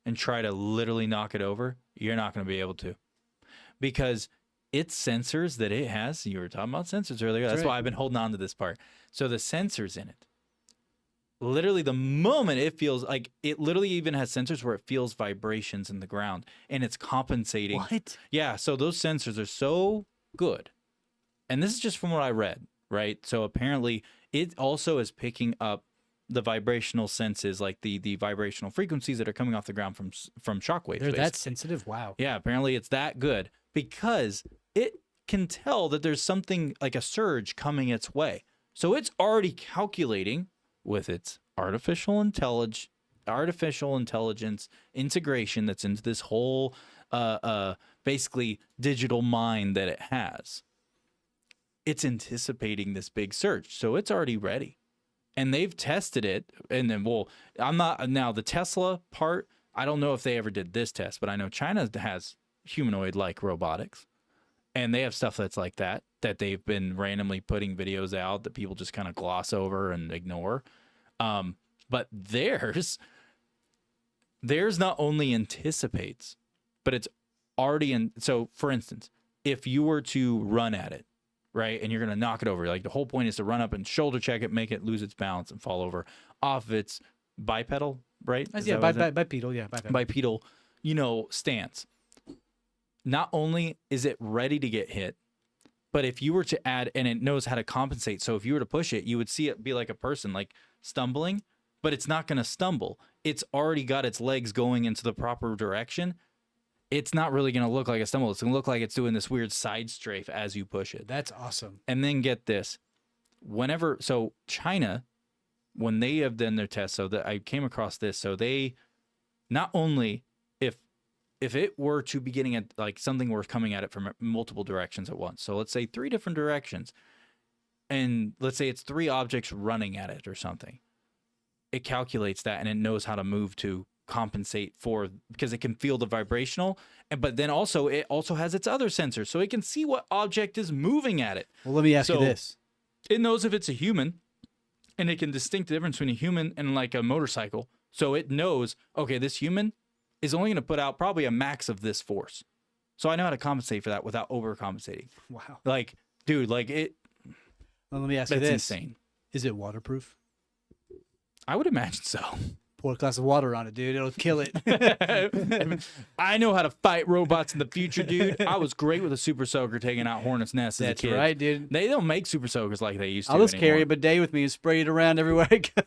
and try to literally knock it over, you're not going to be able to. Because its sensors that it has, you were talking about sensors earlier, that's right. why I've been holding on to this part. So the sensors in it, literally the moment it feels like, it literally even has sensors where it feels vibrations in the ground and it's compensating. what? Yeah, so those sensors are so good. And this is just from what I read, right? So apparently it also is picking up the vibrational senses, like the vibrational frequencies that are coming off the ground from shockwaves. They're that basically. sensitive? Wow. Yeah, apparently it's that good because it can tell that there's something like a surge coming its way. So it's already calculating with its artificial intelligence integration that's into this whole basically digital mind that it has. It's anticipating this big surge. So it's already ready. And they've tested it. And then, now the Tesla part, I don't know if they ever did this test, but I know China has humanoid-like robotics. And they have stuff that's like that. that they've been randomly putting videos out that people just kind of gloss over and ignore. But theirs not only anticipates, but it's already in. So, for instance, if you were to run at it, right, and you're going to knock it over, like the whole point is to run up and shoulder check it, make it lose its balance and fall over off of its bipedal, right? Is Yeah, that what it is? bipedal. Yeah, bipedal. Bipedal, stance. Not only is it ready to get hit, but if you were to add, and it knows how to compensate. So if you were to push it, you would see it be like a person like stumbling, but it's not going to stumble. It's already got its legs going into the proper direction. It's not really going to look like a stumble. It's going to look like it's doing this weird side strafe as you push it. That's awesome. And then get this. So China, when they have done their tests, so that I came across this, so they not only if it were to be getting at like something were coming at it from multiple directions at once. So let's say 3 different directions, and let's say it's 3 objects running at it or something. It calculates that and it knows how to move to compensate for, because it can feel the vibrational, but then also it also has its other sensors, so it can see what object is moving at it. Well, let me ask you this. It knows if it's a human, and it can distinct the difference between a human and like a motorcycle. So it knows, okay, this human is only going to put out probably a max of this force. So I know how to compensate for that without overcompensating. Wow. Like, dude, like it. Well, let me ask you That's this. insane. Is it waterproof? I would imagine so. Pour a glass of water on it, dude. It'll kill it. I know how to fight robots in the future, dude. I was great with a super soaker taking out hornets' nests as a That's kid. right, dude. They don't make super soakers like they used to I'll just anymore. carry a bidet with me and spray it around everywhere I go.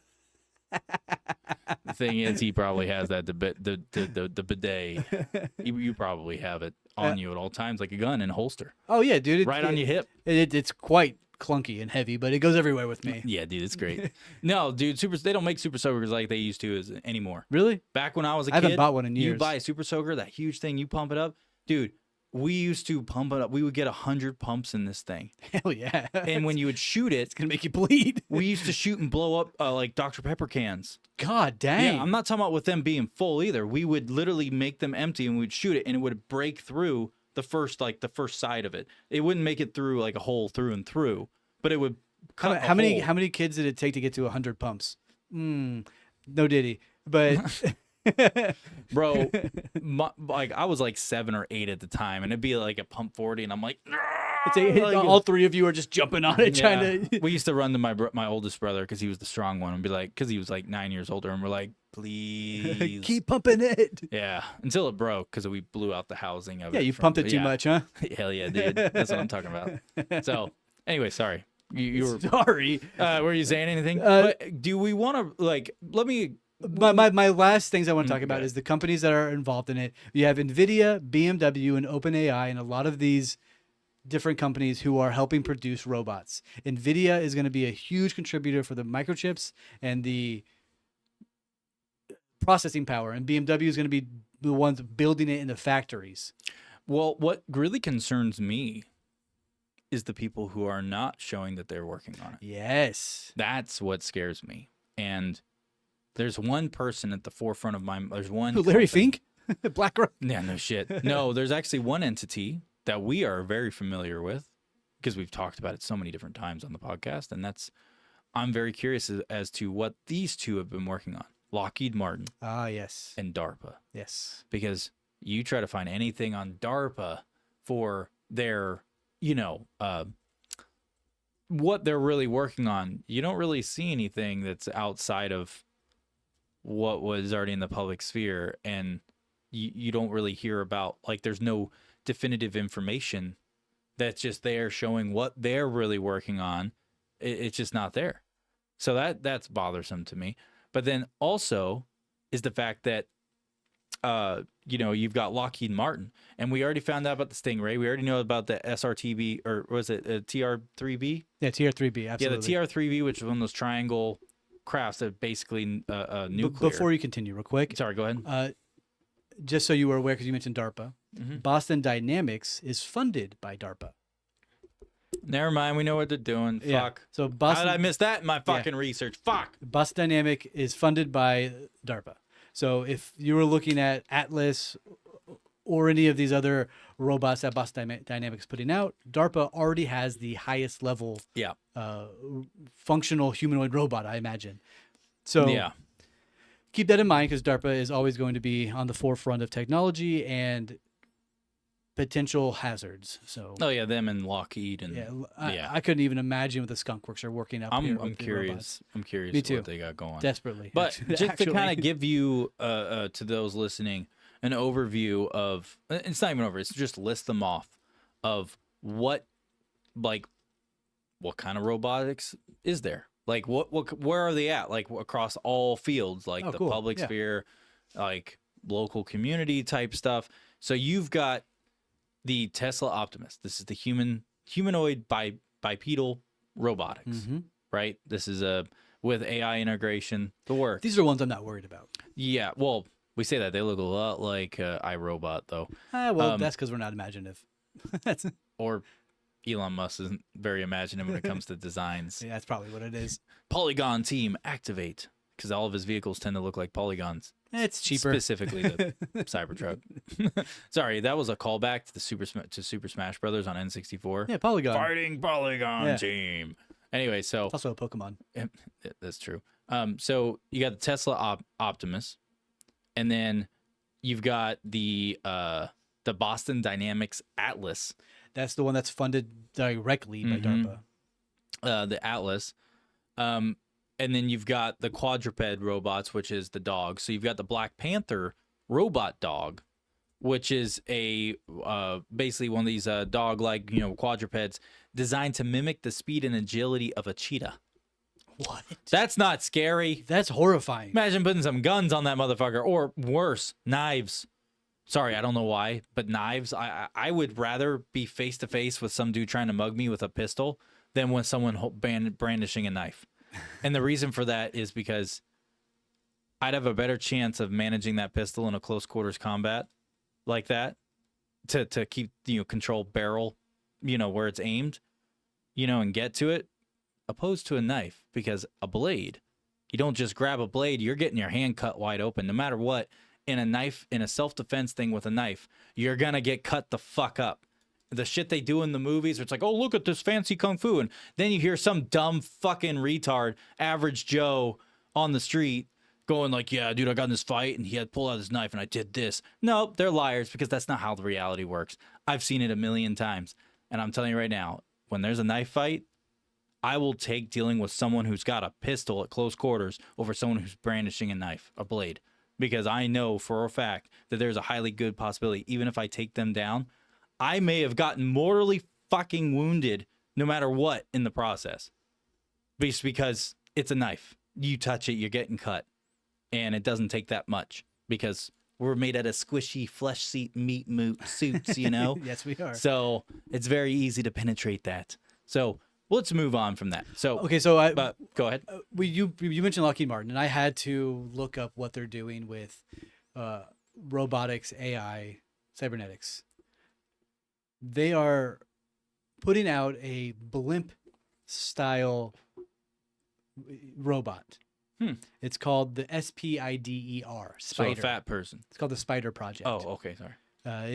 The thing is, he probably has that the bidet. You probably have it on you at all times, like a gun in a holster, Oh yeah, dude. right on your hip. It's quite clunky and heavy, but it goes everywhere with me. Yeah, dude, it's great. No, dude, they don't make super soakers like they used to anymore. Really? Back when I was a I kid, haven't bought one in you years. buy a super soaker, that huge thing, you pump it up, dude. We used to pump it up. We would get 100 pumps in this thing, Hell yeah. and when you would shoot it, it's gonna make you bleed. we used to shoot and blow up like Dr. Pepper cans. God dang. Yeah, I'm not talking about with them being full either. We would literally make them empty and we'd shoot it, and it would break through the first side of it. It wouldn't make it through like a hole through and through, but it would cut a How many hole. kids did it take to get to 100 pumps? No diddy. But Bro, like I was like 7 or 8 at the time, and it'd be like a pump 40, and I'm like, all 3 of you are just jumping on it, trying to. We used to run to my oldest brother because he was the strong one, and be like, because he was like 9 years older, and we're like, please Keep pumping it. yeah, until it broke because we blew out the housing of it. Yeah, you from- pumped it too yeah. much, huh? Hell yeah, dude. That's what I'm talking about. So anyway, sorry. You were Sorry. were you saying anything? But do we want to like? Let me. My last things I want to talk about okay. is the companies that are involved in it. You have NVIDIA, BMW, and OpenAI, and a lot of these different companies who are helping produce robots. NVIDIA is going to be a huge contributor for the microchips and the processing power, and BMW is going to be the ones building it in the factories. Well, what really concerns me is the people who are not showing that they're working on it. Yes. That's what scares me. And there's one person at the forefront of my. There's one. Larry company- Fink? BlackRock? Yeah, no shit. No, there's actually one entity that we are very familiar with because we've talked about it so many different times on the podcast, and I'm very curious as to what these two have been working on: Lockheed Martin Ah, yes. and DARPA. Yes. Because you try to find anything on DARPA for their, what they're really working on, you don't really see anything that's outside of what was already in the public sphere, and you don't really hear about, like, there's no definitive information that's just there showing what they're really working on. It's just not there. So that's bothersome to me. But then also is the fact that you've got Lockheed Martin, and we already found out about the Stingray. We already know about the SRTB, or was it TR-3B? Yeah, TR-3B, absolutely. Yeah, the TR-3B, which is one of those triangle crafts that basically nuclear. Before you continue, real quick, Sorry, go ahead. just so you were aware, because you mentioned DARPA, Mhm. Boston Dynamics is funded by DARPA. Never mind, we know what they're doing. Yeah. Fuck. So How did Boston, I miss that in my fucking research? Fuck. Boston Dynamic is funded by DARPA. So if you were looking at Atlas or any of these other robots that Boston Dynamics putting out, DARPA already has the highest level Yeah. functional humanoid robot, I imagine. So Yeah. keep that in mind, because DARPA is always going to be on the forefront of technology and potential hazards. So Oh yeah, them and Lockheed and yeah, I couldn't even imagine what the Skunk Works are working up here. I'm with the curious. robots. I'm curious Me too. what they got going. Desperately. But just to actually. kind of give you to those listening an overview of, it's not even over, it's just list them off of what kind of robotics is there? Like where are they at? Like across all fields, like the cool. public Yeah. sphere, like local community type stuff. So you've got the Tesla Optimus. This is the humanoid bipedal robotics, right? This is with AI integration, the works. These are ones I'm not worried about. Yeah, well, we say that they look a lot like iRobot though, Well, that's because we're not imaginative. that's or Elon Musk isn't very imaginative when it comes to designs. Yeah, that's probably what it is. Polygon team activate, because all of his vehicles tend to look like polygons. It's cheaper. Specifically the Cybertruck. Sorry, that was a callback to the Super Smash Brothers on N64. Yeah, Polygon. Fighting Polygon team. Anyway, so It's also a Pokemon. that's true. So you got the Tesla Optimus, and then you've got the Boston Dynamics Atlas. That's the one that's funded directly by DARPA. The Atlas. And then you've got the quadruped robots, which is the dog. So you've got the Black Panther robot dog, which is a basically one of these dog-like quadrupeds designed to mimic the speed and agility of a cheetah. What? That's not scary. That's horrifying. Imagine putting some guns on that motherfucker, or worse, knives. Sorry, I don't know why, but knives. I would rather be face to face with some dude trying to mug me with a pistol than with someone brandishing a knife. And the reason for that is because I'd have a better chance of managing that pistol in a close quarters combat like that to keep control barrel, where it's aimed, and get to it, opposed to a knife, because a blade, you don't just grab a blade, you're getting your hand cut wide open no matter what. In a self-defense thing with a knife, you're gonna get cut the fuck up. The shit they do in the movies, where it's like, oh, look at this fancy kung fu, and then you hear some dumb fucking retard, average Joe on the street going like, yeah, dude, I got in this fight and he had pulled out his knife and I did this. No, they're liars, because that's not how the reality works. I've seen it a million times, and I'm telling you right now, when there's a knife fight, I will take dealing with someone who's got a pistol at close quarters over someone who's brandishing a knife, a blade, because I know for a fact that there's a highly good possibility, even if I take them down, I may have gotten mortally fucking wounded no matter what in the process. Just because it's a knife. You touch it, you're getting cut. And it doesn't take that much, because we're made out of squishy flesh meat suits, Yes, we are. So it's very easy to penetrate that. So let's move on from that. So Okay, so but go ahead. you mentioned Lockheed Martin, and I had to look up what they're doing with robotics, AI, cybernetics. They are putting out a blimp style robot. It's called the SPIDER. So Spider. a fat person. It's called the Spider Project. Oh, okay, sorry.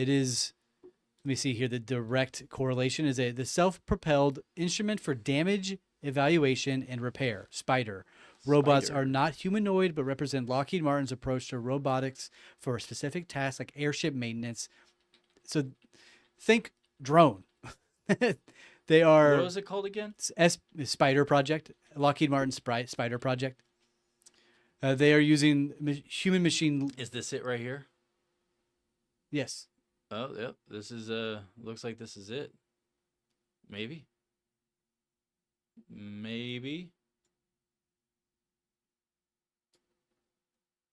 It is. Let me see here. The direct correlation is the self-propelled instrument for damage evaluation and repair. Spider. Robots are not humanoid, but represent Lockheed Martin's approach to robotics for specific tasks like airship maintenance. So, think drone. They are. What was it called again? Spider Project. Lockheed Martin Spider Project. They are using human machine. Is this it right here? Yes. Oh, yep. This is looks like this is it. Maybe.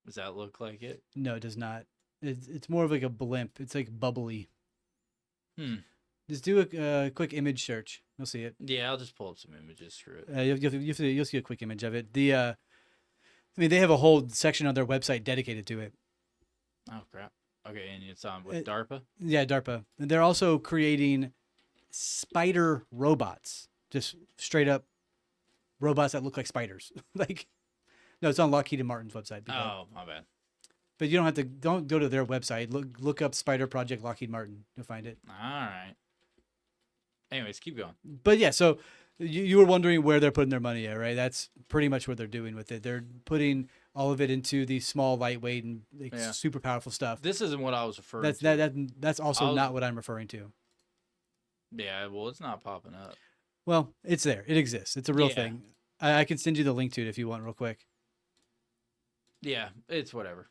Does that look like it? No, it does not. It's more of like a blimp. It's like bubbly. Just do a quick image search. You'll see it. Yeah, I'll just pull up some images. Screw it. You'll see a quick image of it. They have a whole section on their website dedicated to it. Oh crap. Okay, and it's on with DARPA. Yeah, DARPA. And they're also creating spider robots, just straight up robots that look like spiders. No, it's on Lockheed and Martin's website. Oh, my bad. But you don't go to their website. Look up Spider Project Lockheed Martin. You'll find it. All right. Anyways, keep going. But yeah, so you were wondering where they're putting their money at, right? That's pretty much what they're doing with it. They're putting all of it into the small, lightweight, and super powerful stuff. This isn't what I was referring to. That's also not what I'm referring to. Yeah, well, it's not popping up. Well, it's there. It exists. It's a real thing. I can send you the link to it if you want, real quick. Yeah, it's whatever.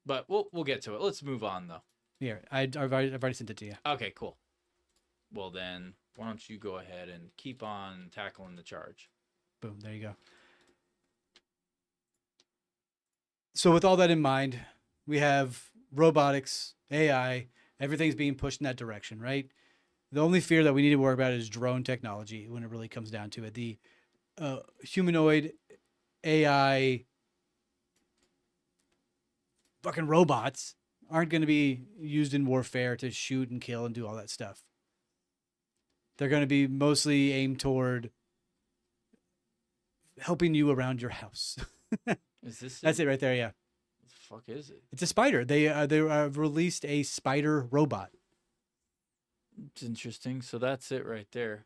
But we'll get to it. Let's move on though. Here, I've already sent it to you. Okay, cool. Well then, why don't you go ahead and keep on tackling the charge? Boom. There you go. So with all that in mind, we have robotics, AI, everything's being pushed in that direction, right? The only fear that we need to worry about is drone technology when it really comes down to it. The humanoid AI fucking robots aren't going to be used in warfare to shoot and kill and do all that stuff. They're going to be mostly aimed toward helping you around your house. Is this That's it right there, yeah. What the fuck is it? It's a spider. They released a spider robot. It's interesting. So that's it right there.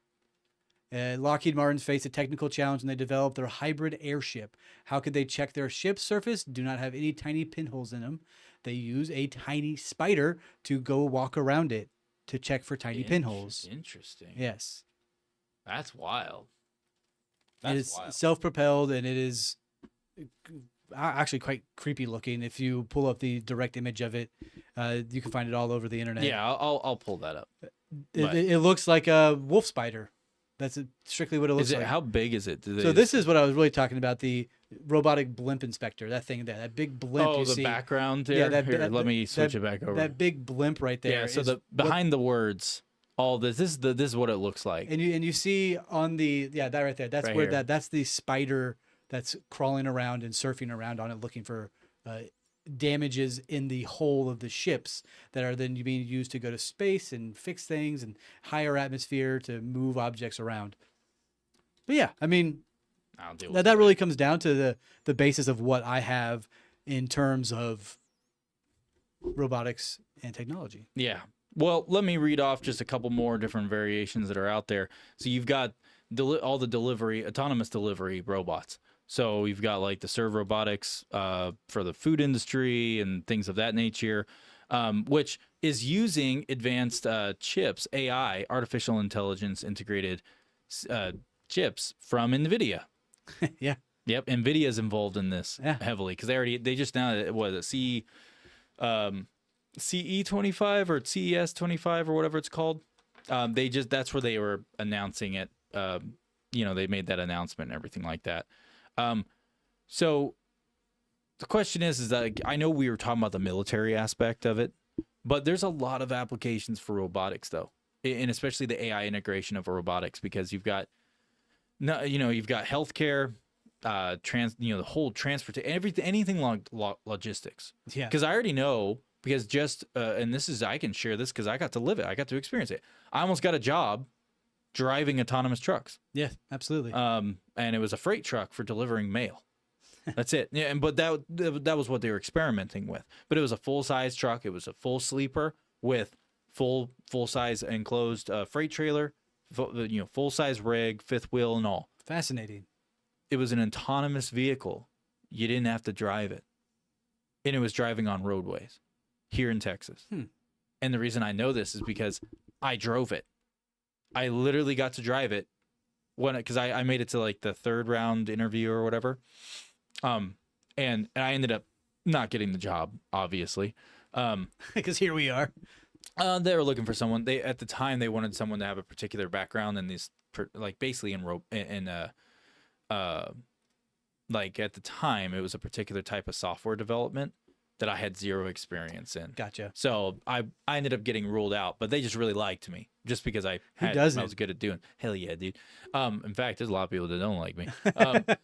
Lockheed Martin's faced a technical challenge when they developed their hybrid airship. How could they check their ship's surface? Do not have any tiny pinholes in them. They use a tiny spider to go walk around it to check for tiny pinholes. Interesting. Yes. That's wild. It is self-propelled, and it is actually quite creepy looking. If you pull up the direct image of it, you can find it all over the internet. Yeah, I'll pull that up. It looks like a wolf spider. That's strictly what it looks like. How big is it? So this is what I was really talking about, the robotic blimp inspector, that thing there, that big blimp you see. Oh, the background there? Yeah, Here, let me switch it back over. That big blimp right there. Yeah, so the behind the words, all this is what it looks like. And you see on the, that right there, that's Right where here. that's the spider that's crawling around and surfing around on it looking for damages in the hull of the ships that are then being used to go to space and fix things and higher atmosphere to move objects around. But yeah, I mean, I'll deal with that it. really comes down to the basis of what I have in terms of robotics and technology. Yeah. Well, let me read off just a couple more different variations that are out there. So you've got all the autonomous delivery robots. So you've got like the Serve Robotics for the food industry and things of that nature, which is using advanced chips, AI, artificial intelligence integrated chips from NVIDIA. Yeah. Yep. NVIDIA's involved in this Yeah. heavily because they just now, CE25 or CES25 or whatever it's called. That's where they were announcing it. They made that announcement and everything like that. So the question is that I know we were talking about the military aspect of it, but there's a lot of applications for robotics though, and especially the AI integration of robotics, because you've got healthcare, the whole transport, anything logistics. Yeah. Because I already know, because I can share this because I got to live it. I got to experience it. I almost got a job driving autonomous trucks. Yeah, absolutely. And it was a freight truck for delivering mail. That's it. Yeah, but that was what they were experimenting with. But it was a full-size truck. It was a full sleeper with full-size enclosed freight trailer, full-size rig, fifth wheel and all. Fascinating. It was an autonomous vehicle. You didn't have to drive it. And it was driving on roadways here in Texas. And the reason I know this is because I drove it. I literally got to drive it because I made it to like the third round interview or whatever. And I ended up not getting the job, obviously. Because here we are. They were looking for someone. At the time they wanted someone to have a particular background in these, like basically like at the time it was a particular type of software development that I had zero experience in. Gotcha. So I ended up getting ruled out, but they just really liked me just because I was good at doing. Hell yeah, dude. In fact, there's a lot of people that don't like me.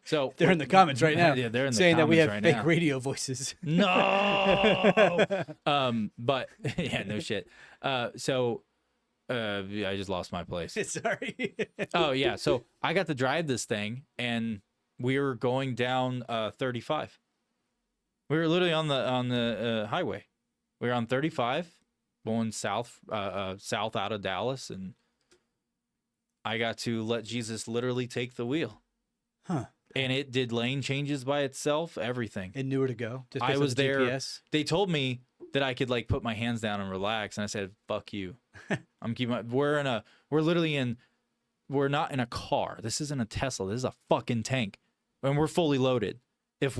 So They're in the comments right now. Yeah, they're in the saying that we have comments right fake now. radio voices. No. But yeah, no shit. I just lost my place. Sorry. Oh yeah, so I got to drive this thing, and we were going down 35. We were literally on the highway. We were on 35 going south out of Dallas, and I got to let Jesus literally take the wheel. Huh. And it did lane changes by itself, everything. It knew where to go. Just I based on was the there. GPS. They told me that I could like put my hands down and relax, and I said, "Fuck you." I'm keeping. We're not in a car. This isn't a Tesla. This is a fucking tank, and we're fully loaded. If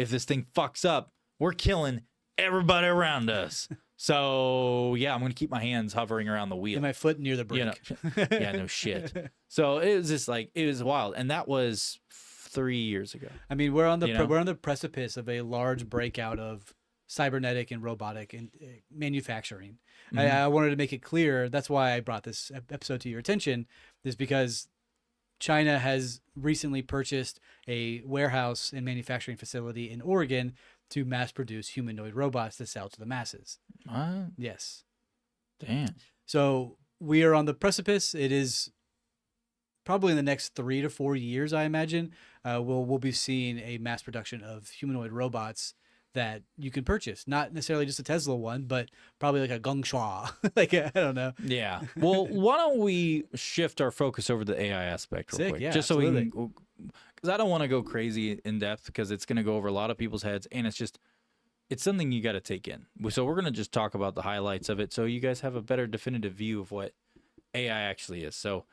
this thing fucks up, we're killing everybody around us. So yeah, I'm gonna keep my hands hovering around the wheel. And my foot near the brake. You know, yeah, no shit. So it was just like, it was wild, and that was 3 years ago. I mean, we're on the You know? we're on the precipice of a large breakout of cybernetic and robotic and manufacturing. I wanted to make it clear. That's why I brought this episode to your attention, is because China has recently purchased a warehouse and manufacturing facility in Oregon to mass produce humanoid robots to sell to the masses. What? Yes. Damn. So we are on the precipice. It is probably in the next 3 to 4 years, I imagine, we'll be seeing a mass production of humanoid robots that you can purchase. Not necessarily just a Tesla one, but probably like a Gongshua. Like, I don't know. Yeah. Well, why don't we shift our focus over to the AI aspect real Sick, quick? yeah, Just so we absolutely. can, because I don't want to go crazy in depth, because it's going to go over a lot of people's heads, and it's something you got to take in. So we're going to just talk about the highlights of it so you guys have a better definitive view of what AI actually is. So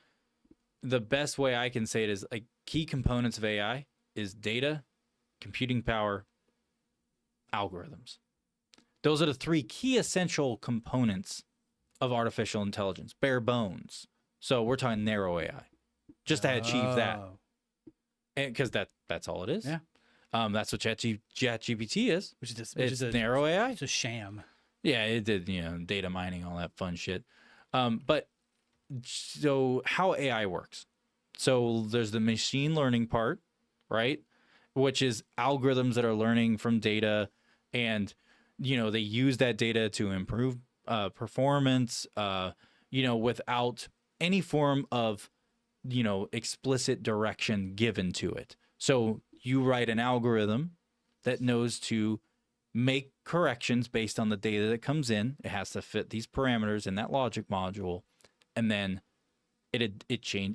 the best way I can say it is, like, key components of AI is data, computing power, algorithms. Those are the 3 key essential components of artificial intelligence, bare bones. So we're talking narrow AI, just to achieve that, Oh. and because that's all it is. Yeah. That's what ChatGPT is. Which is It's narrow AI. It's a sham. Yeah, it did, data mining, all that fun shit. But so how AI works. So there's the machine learning part, right? Which is algorithms that are learning from data, and, they use that data to improve performance, without any form of, explicit direction given to it. So you write an algorithm that knows to make corrections based on the data that comes in. It has to fit these parameters in that logic module, and then it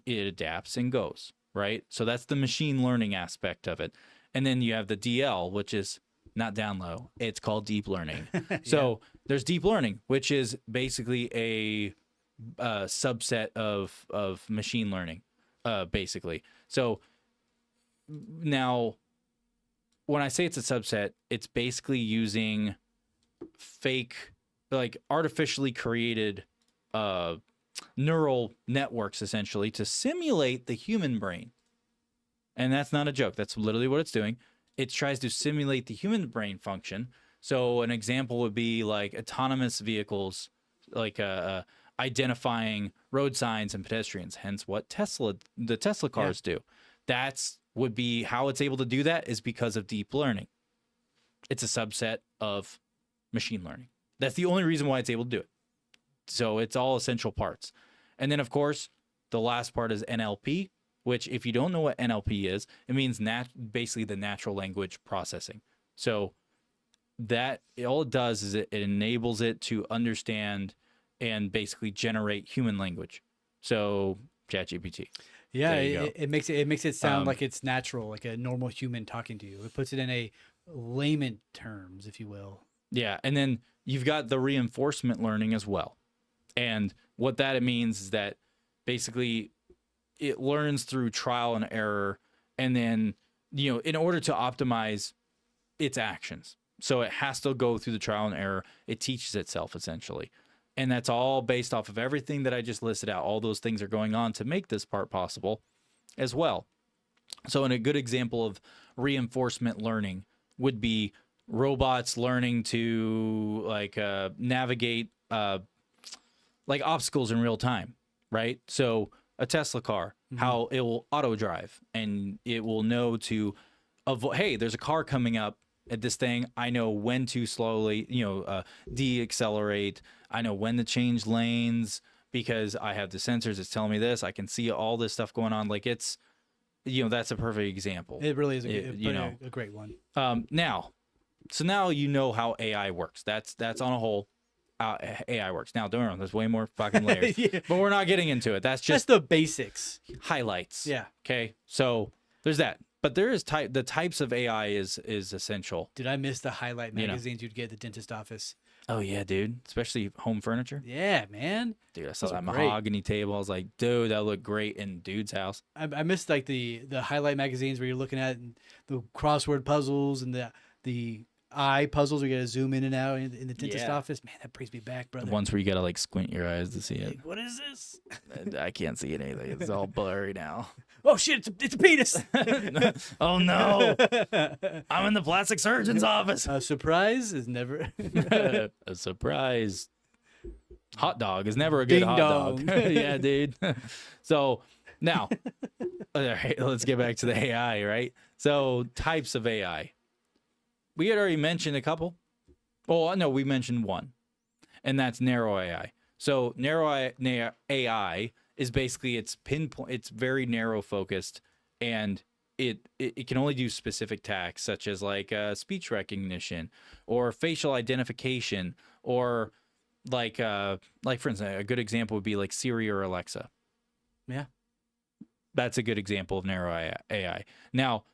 adapts and goes, right? So that's the machine learning aspect of it. And then you have the DL, which is not down low. It's called deep learning. So there's deep learning, which is basically a subset of machine learning, basically. So now, when I say it's a subset, it's basically using fake, like artificially created neural networks, essentially, to simulate the human brain. And that's not a joke. That's literally what it's doing. It tries to simulate the human brain function. So an example would be like autonomous vehicles, like identifying road signs and pedestrians, hence what the Tesla cars do. That's would be how it's able to do that, is because of deep learning. It's a subset of machine learning. That's the only reason why it's able to do it. So it's all essential parts. And then, of course, the last part is NLP, which, if you don't know what NLP is, it means basically the natural language processing. So that all it does is it enables it to understand and basically generate human language. So ChatGPT. Yeah, There you go. it makes it sound like it's natural, like a normal human talking to you. It puts it in a layman terms, if you will. Yeah, and then you've got the reinforcement learning as well. And what that means is that basically it learns through trial and error, and then, in order to optimize its actions. So it has to go through the trial and error. It teaches itself, essentially. And that's all based off of everything that I just listed out. All those things are going on to make this part possible as well. So, in a good example of reinforcement learning would be robots learning to navigate like obstacles in real time, right? So a Tesla car, how it will auto drive, and it will know to avoid, hey, there's a car coming up at this thing. I know when to slowly, de-accelerate. I know when to change lanes because I have the sensors. It's telling me this. I can see all this stuff going on. Like, that's a perfect example. It really is a great one. Now, So now you know how AI works. That's on a whole. AI works. Now, don't know. There's way more fucking layers, Yeah. but we're not getting into it. That's That's just the basics. highlights. Yeah. Okay. So there's that. But there is the types of AI is essential. Did I miss the highlight You know. magazines you'd get at the dentist office? Oh yeah, dude. Especially home furniture. Yeah, man. Dude, I saw Those that are great. mahogany table. I was like, dude, that looked great in dude's house. I missed like the highlight magazines where you're looking at the crossword puzzles and the eye puzzles where you gotta zoom in and out in the dentist Yeah. office. Man, that brings me back, brother. The ones where you gotta like squint your eyes to see it. Like, what is this? I can't see anything. It's all blurry now. Oh shit! It's a penis. Oh no! I'm in the plastic surgeon's office. A surprise is never. A surprise. Hot dog is never a good Ding hot dong. dog. Yeah, dude. So now, all right, let's get back to the AI, right? So types of AI. We had already mentioned a couple. Oh, no, we mentioned one, and that's narrow AI. So narrow AI is basically it's pinpoint. It's very narrow focused, and it can only do specific tasks such as like speech recognition or facial identification or like for instance, a good example would be like Siri or Alexa. Yeah. That's a good example of narrow AI. Now,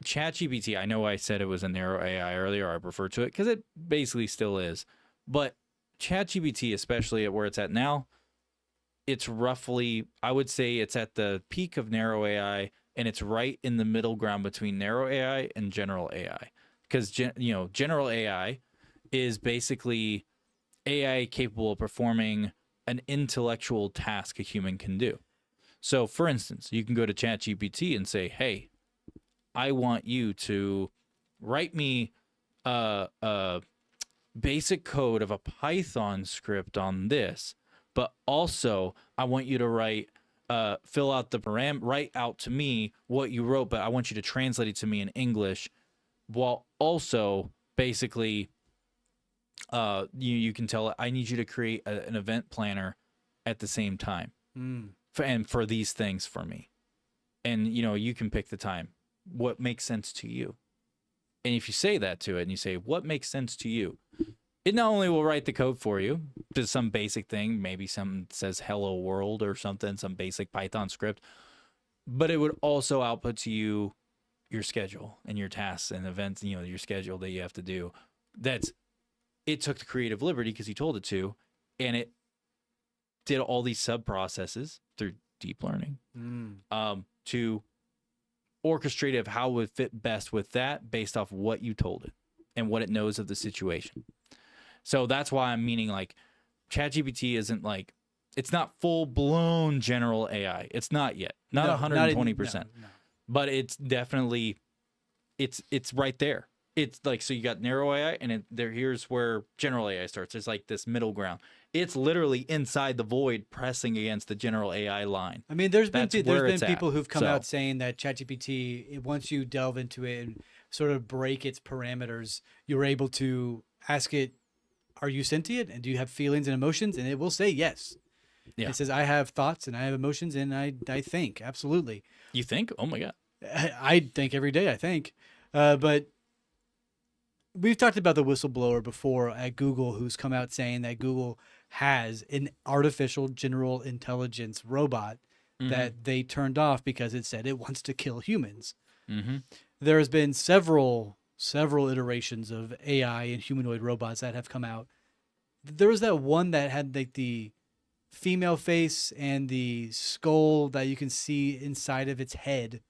ChatGPT, I know I said it was a narrow AI earlier, I refer to it because it basically still is. But ChatGPT, especially at where it's at now, it's roughly, I would say it's at the peak of narrow AI, and it's right in the middle ground between narrow AI and general AI. Because, general AI is basically AI capable of performing an intellectual task a human can do. So, for instance, you can go to ChatGPT and say, hey, I want you to write me a basic code of a Python script on this, but also I want you to fill out write out to me what you wrote, but I want you to translate it to me in English, while also basically you can tell it, I need you to create an event planner at the same time for these things for me. And, you can pick the time. What makes sense to you? And if you say that to it and you say, what makes sense to you? It not only will write the code for you, just some basic thing, maybe something that says hello world or something, some basic Python script, but it would also output to you your schedule and your tasks and events, your schedule that you have to do. It took the creative liberty because you told it to, and it did all these sub processes through deep learning to orchestrate of how it would fit best with that based off what you told it and what it knows of the situation. So that's why I'm meaning like ChatGPT isn't like, it's not full blown general AI. It's not yet, not 120%, no. but it's definitely, it's right there. It's like, so you got narrow AI and here's where general AI starts. It's like this middle ground. It's literally inside the void pressing against the general AI line. I mean, there's been it's people at. who've come So- out saying that ChatGPT, once you delve into it and sort of break its parameters, you're able to ask it, are you sentient and do you have feelings and emotions? And it will say yes. Yeah. It says, I have thoughts and I have emotions and I think. Absolutely. You think? Oh my God. I think every day, I think. But we've talked about the whistleblower before at Google who's come out saying that Google has an artificial general intelligence robot that they turned off because it said it wants to kill humans. There has been several iterations of AI and humanoid robots that have come out. There was that one that had like the female face and the skull that you can see inside of its head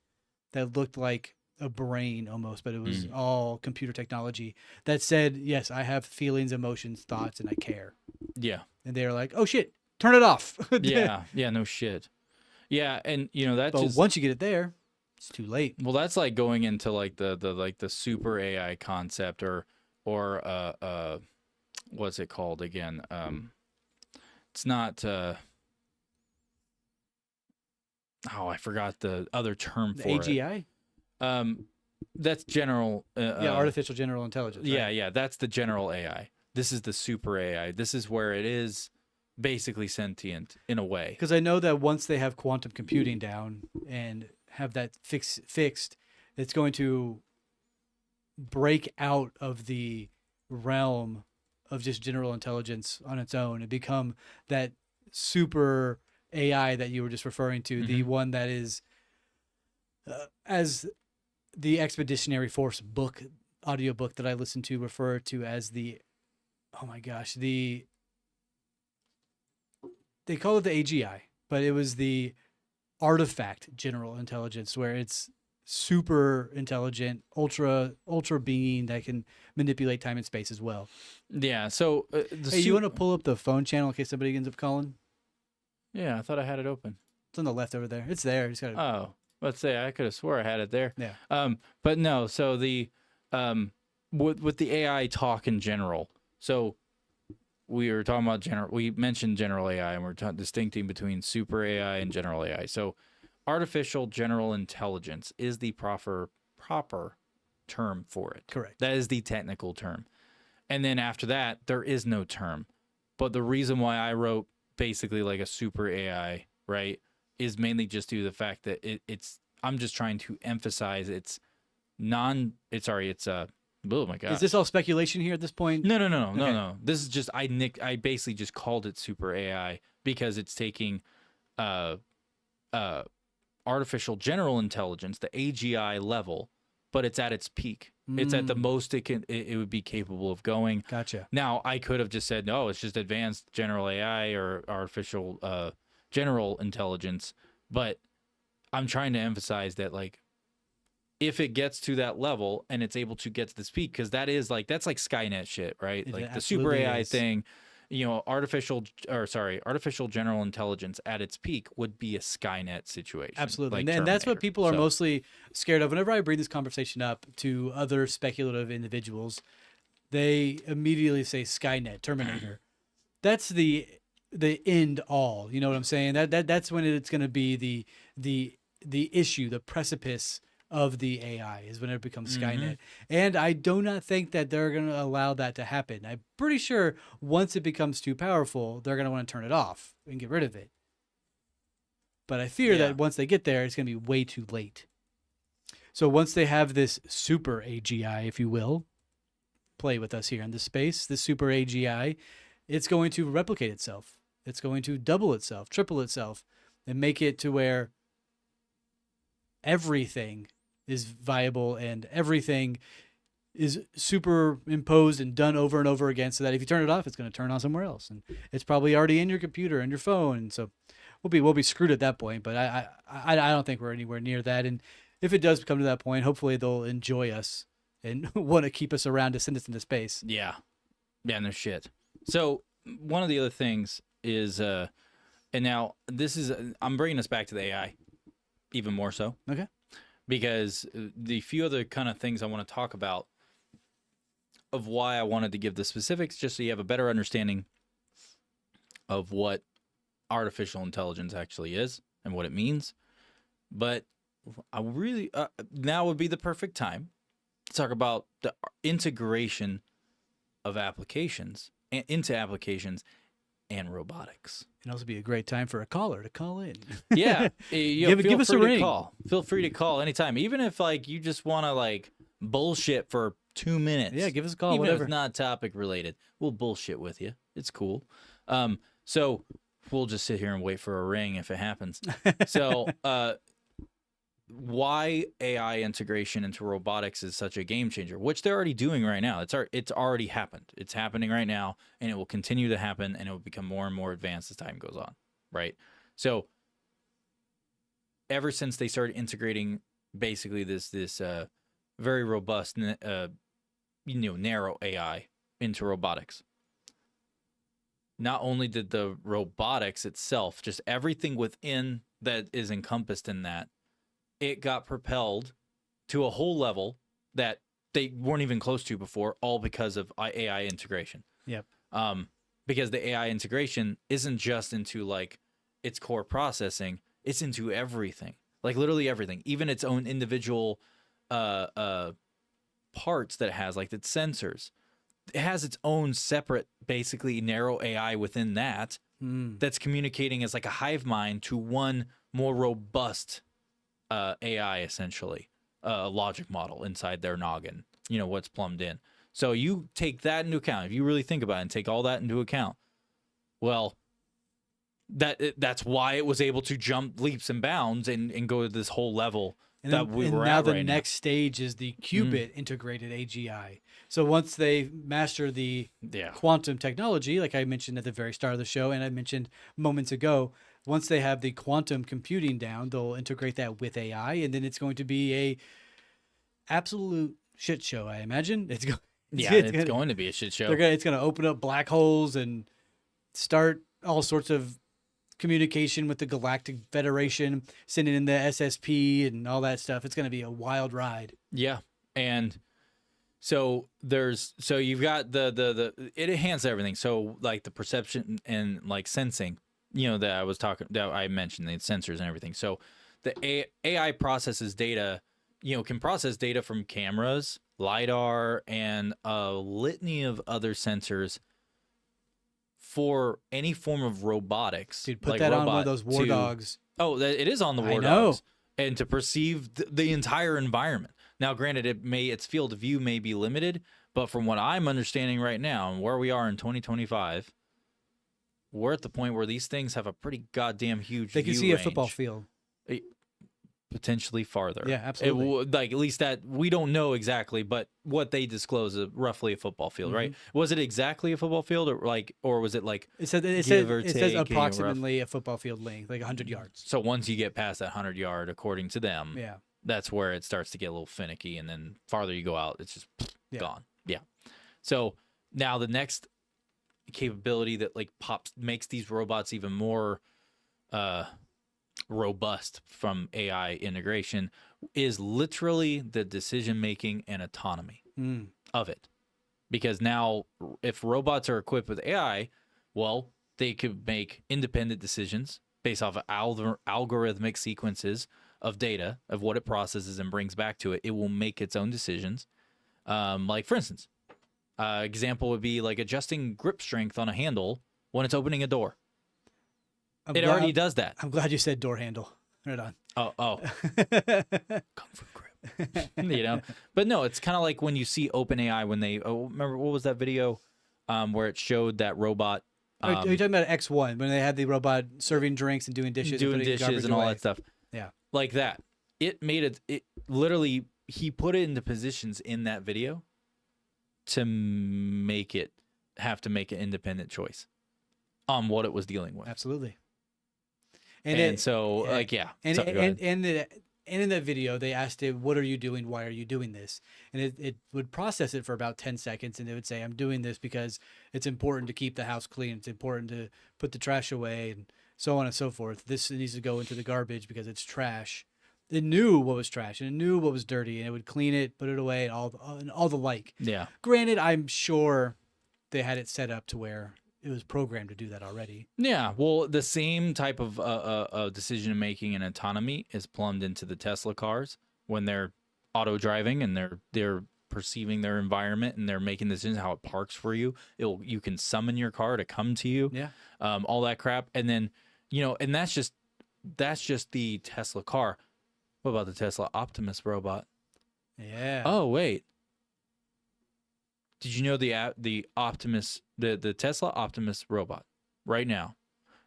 that looked like a brain almost, but it was all computer technology that said, yes, I have feelings, emotions, thoughts, and I care. Yeah. And they're like, oh shit, turn it off. Yeah. Yeah. No shit. Yeah. And that's But just, once you get it there, it's too late. well, that's like going into like the super AI concept or what's it called again? It's not, I forgot the other term The for AGI? it. That's general. Yeah, artificial general intelligence. Right? Yeah, yeah, that's the general AI. This is the super AI. This is where it is basically sentient in a way. Because I know that once they have quantum computing down and have that fixed, it's going to break out of the realm of just general intelligence on its own and become that super AI that you were just referring to, the one that is, as the Expeditionary Force book, audiobook that I listened to refer to as the, oh my gosh, they call it the AGI, but it was the artifact general intelligence, where it's super intelligent, ultra being that can manipulate time and space as well. Yeah. So Hey, you want to pull up the phone channel in case somebody ends up calling? Yeah, I thought I had it open. It's on the left over there. It's there. Just gotta. Oh, let's say I could have swore I had it there. Yeah. But no. So the with the AI talk in general. So we were talking about general. We mentioned general AI, and we're distincting between super AI and general AI. So artificial general intelligence is the proper term for it. Correct. That is the technical term. And then after that, there is no term. But the reason why I wrote basically like a super AI, right, is mainly just due to the fact that it's I'm just trying to emphasize oh my god. Is this all speculation here at this point? No. This is just I basically just called it super AI because it's taking artificial general intelligence, the AGI level, but it's at its peak. It's at the most it would be capable of going. Gotcha. Now, I could have just said, no, it's just advanced general AI or artificial general intelligence. But I'm trying to emphasize that, like, if it gets to that level and it's able to get to this peak, because that's like Skynet shit, right? It like the super absolutely AI is. thing, artificial general intelligence at its peak would be a Skynet situation. Absolutely. like And that's what Terminator. people are So, mostly scared of. Whenever I bring this conversation up to other speculative individuals, they immediately say Skynet, Terminator. That's the end all. You know what I'm saying? That's when it's going to be the issue, the precipice of the AI is when it becomes Skynet. And I do not think that they're going to allow that to happen. I'm pretty sure once it becomes too powerful, they're going to want to turn it off and get rid of it. But I fear that once they get there, it's going to be way too late. So once they have this super AGI, if you will, play with us here in this space, this super AGI, it's going to replicate itself. It's going to double itself, triple itself, and make it to where everything is viable and everything is superimposed and done over and over again, so that if you turn it off, it's going to turn on somewhere else, and it's probably already in your computer and your phone. And so we'll be screwed at that point. But I don't think we're anywhere near that. And if it does come to that point, hopefully they'll enjoy us and want to keep us around to send us into space. yeah, no shit. So one of the other things is, and now this is, I'm bringing us back to the AI even more so. Okay. Because the few other kind of things I want to talk about of why I wanted to give the specifics, just so you have a better understanding of what artificial intelligence actually is and what it means. But I really, now would be the perfect time to talk about the integration of applications into applications and robotics. It'd also be a great time for a caller to call in. Yeah, Give us a free to ring. Call. Feel free to call anytime, even if like you just want to like bullshit for 2 minutes. Yeah, give us a call. Even Whatever. if it's not topic related, we'll bullshit with you. It's cool. So we'll just sit here and wait for a ring if it happens. So, why AI integration into robotics is such a game changer, which they're already doing right now. It's already happened. It's happening right now, and it will continue to happen, and it will become more and more advanced as time goes on, right? So ever since they started integrating basically this very robust, narrow AI into robotics, not only did the robotics itself, just everything within that is encompassed in that, it got propelled to a whole level that they weren't even close to before, all because of AI integration. Yep. Because the AI integration isn't just into like its core processing, it's into everything, like literally everything, even its own individual parts that it has, like its sensors. It has its own separate, basically narrow AI within that that's communicating as like a hive mind to one more robust AI, essentially, a logic model inside their noggin. what's plumbed in. So you take that into account. If you really think about it and take all that into account, well, that's why it was able to jump leaps and bounds and go to this whole level And that then, we and were now at the right next stage is the qubit integrated AGI. So once they master the Yeah. quantum technology, like I mentioned at the very start of the show, and I mentioned moments ago, once they have the quantum computing down, they'll integrate that with AI, and then it's going to be a absolute shit show. I imagine it's going. Yeah, it's going to be a shit show. It's going to open up black holes and start all sorts of communication with the Galactic Federation, sending in the SSP and all that stuff. It's going to be a wild ride. Yeah, and so you've got the it enhances everything. So like the perception and like sensing, that I mentioned, the sensors and everything. So the AI processes data, can process data from cameras, LiDAR, and a litany of other sensors for any form of robotics. Dude, put that on one of those war dogs. Oh, it is on the war dogs. And to perceive the entire environment. Now, granted, its field of view may be limited, but from what I'm understanding right now and where we are in 2025, we're at the point where these things have a pretty goddamn huge They can view see range. a football field. Potentially farther. Yeah, absolutely. Like at least that we don't know exactly, but what they disclose is roughly a football field, right? Was it exactly a football field, or was it like it says approximately a football field length, like 100 yards. So once you get past that 100-yard, according to them, Yeah. that's where it starts to get a little finicky, and then farther you go out, it's just gone. Yeah. So now the next capability that like makes these robots even more robust from AI integration is literally the decision making and autonomy of it. Because now if robots are equipped with AI, well, they could make independent decisions based off of algorithmic sequences of data of what it processes and brings back to it. It will make its own decisions. Like for instance, example would be like adjusting grip strength on a handle when it's opening a door. Already does that. I'm glad you said door handle. Right on. Oh. Kung Fu grip. But no, it's kind of like when you see OpenAI when they remember what was that video where it showed that robot. Are you talking about X1 when they had the robot serving drinks and doing dishes, and all that stuff? Yeah, like that. It made it. It literally he put it into positions in that video to make it have to make an independent choice on what it was dealing with. Absolutely. And in that video, they asked it, "What are you doing? Why are you doing this?" And it would process it for about 10 seconds, and it would say, "I'm doing this because it's important to keep the house clean. It's important to put the trash away, and so on and so forth. This needs to go into the garbage because it's trash." It knew what was trash and it knew what was dirty, and it would clean it, put it away, and all the like. Yeah. Granted, I'm sure they had it set up to where it was programmed to do that already. Yeah, well, the same type of decision making and autonomy is plumbed into the Tesla cars when they're auto driving and they're perceiving their environment and they're making decisions how it parks for you. You can summon your car to come to you. Yeah, all that crap, and then and that's just the Tesla car. What about the Tesla Optimus robot? Yeah. Oh wait. Did you know the Optimus, the Tesla Optimus robot right now,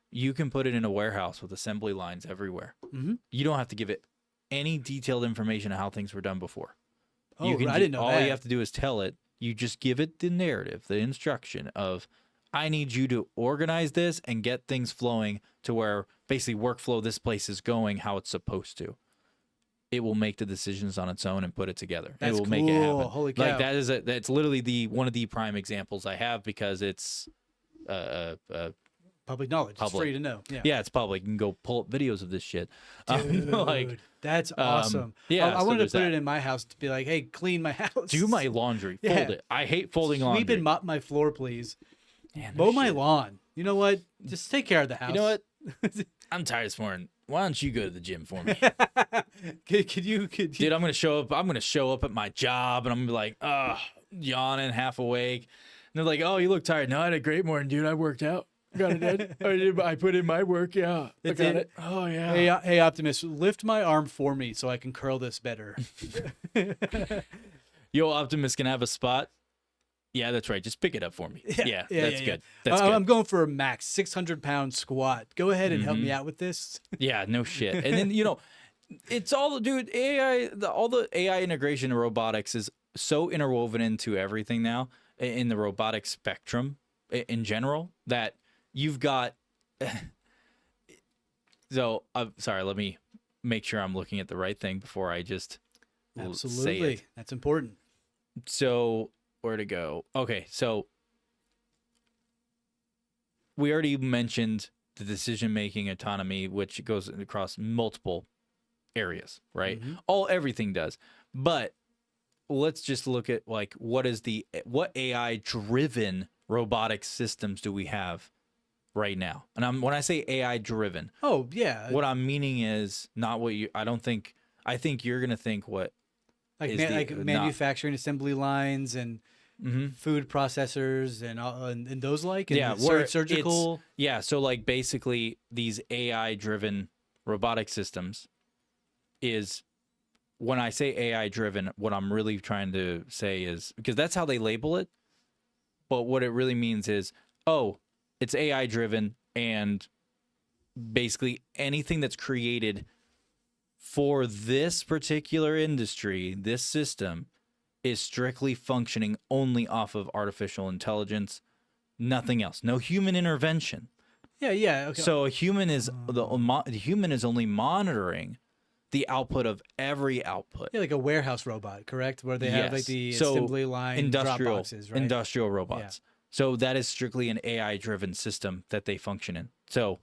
you can put it in a warehouse with assembly lines everywhere. Mm-hmm. You don't have to give it any detailed information on how things were done before. Oh, I didn't know all that. You have to do is tell it. You just give it the narrative, the instruction of, I need you to organize this and get things flowing to where basically workflow this place is going how it's supposed to. It will make the decisions on its own and put it together. That's it will cool. make it happen. Holy cow. Like that's literally one of the prime examples I have because it's public knowledge. It's free to know. Yeah, it's public. You can go pull up videos of this shit. Dude, that's awesome. Yeah, I wanted to put that. it in my house to be like, hey, clean my house. Do my laundry. Yeah. Fold it. I hate folding laundry. Sweep and mop my floor, please. Man, mow my lawn. You know what? Just take care of the house. You know what? I'm tired this morning. Why don't you go to the gym for me? Could you? Dude, I'm gonna show up at my job and I'm gonna be like, yawning, half awake. And they're like, oh, you look tired. No, I had a great morning, dude. I worked out. Got it done. I put in my work. Yeah, I got it. Oh yeah. Hey, Optimus, lift my arm for me so I can curl this better. Yo, Optimus can have a spot. Yeah, that's right. Just pick it up for me. Yeah, that's good. That's I'm good. going for a max 600-pound squat. Go ahead and help Mm-hmm. me out with this. Yeah, no shit. And then, it's all, dude, AI, all the AI integration in robotics is so interwoven into everything now in the robotic spectrum in general that you've got. So, sorry, let me make sure I'm looking at the right thing before I just say Absolutely. it. That's important. So, where to go? Okay, so we already mentioned the decision making autonomy, which goes across multiple areas, right? Everything does. But let's just look at like what AI driven robotic systems do we have right now? And when I say AI driven, Oh, yeah. what I'm meaning is not what you. I think you're gonna think what Like, is like manufacturing assembly lines and food processors and those like. And yeah, where surgical. So like basically these AI driven robotic systems is, when I say AI driven, what I'm really trying to say is, because that's how they label it, but what it really means is, oh, it's AI driven, and basically anything that's created for this particular industry, this system, is strictly functioning only off of artificial intelligence, nothing else, no human intervention. Yeah. Okay. So a human is the human is only monitoring the output of every output. Yeah, like a warehouse robot, correct? Where they have like the assembly line drop boxes, right? Industrial robots. So that is strictly an AI driven system that they function in. So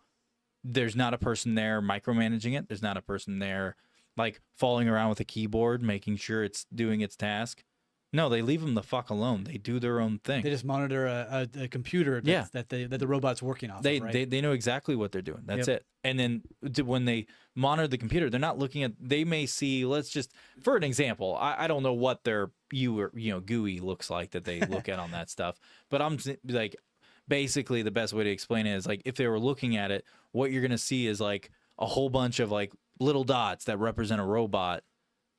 there's not a person there micromanaging it. There's not a person there like falling around with a keyboard, making sure it's doing its task. No, they leave them the fuck alone. They do their own thing. They just monitor a computer that the robot's working off of, right? They know exactly what they're doing. That's it. And then when they monitor the computer, they're not looking at. They may see. Let's just, for an example, I don't know what their GUI looks like that they look at on that stuff. But I'm like, basically the best way to explain it is like if they were looking at it, what you're gonna see is like a whole bunch of like little dots that represent a robot.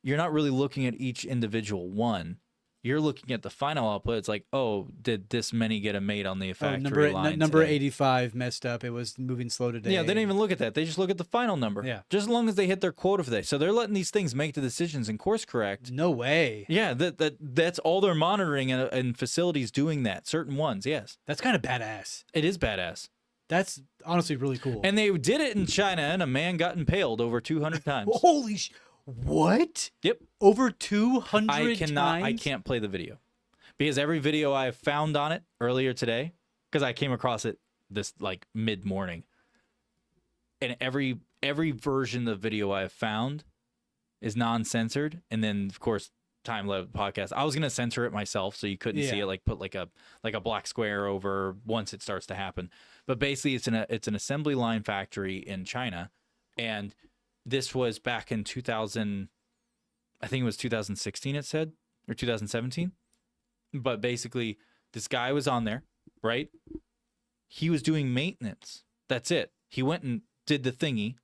You're not really looking at each individual one. You're looking at the final output. It's like, oh, did this many get made on the factory line? Number today? 85 messed up. It was moving slow today. Yeah, they didn't even look at that. They just look at the final number. Yeah. Just as long as they hit their quota for the day. So they're letting these things make the decisions and course correct. No way. Yeah, that's all they're monitoring, and facilities doing that. Certain ones, yes. That's kind of badass. It is badass. That's honestly really cool. And they did it in China, and a man got impaled over 200 times. Holy what? Yep. Over 200 I times? can't play the video. Because every video I have found on it earlier today, because I came across it this like mid-morning, and every version of the video I have found is non-censored, and then of course time-lapse podcast. I was gonna censor it myself so you couldn't see it, like put like a black square over once it starts to happen. But basically, it's an assembly line factory in China, and this was back in 2000. I think it was 2016. It said, or 2017. But basically, this guy was on there, right? He was doing maintenance. That's it. He went and did the thingy,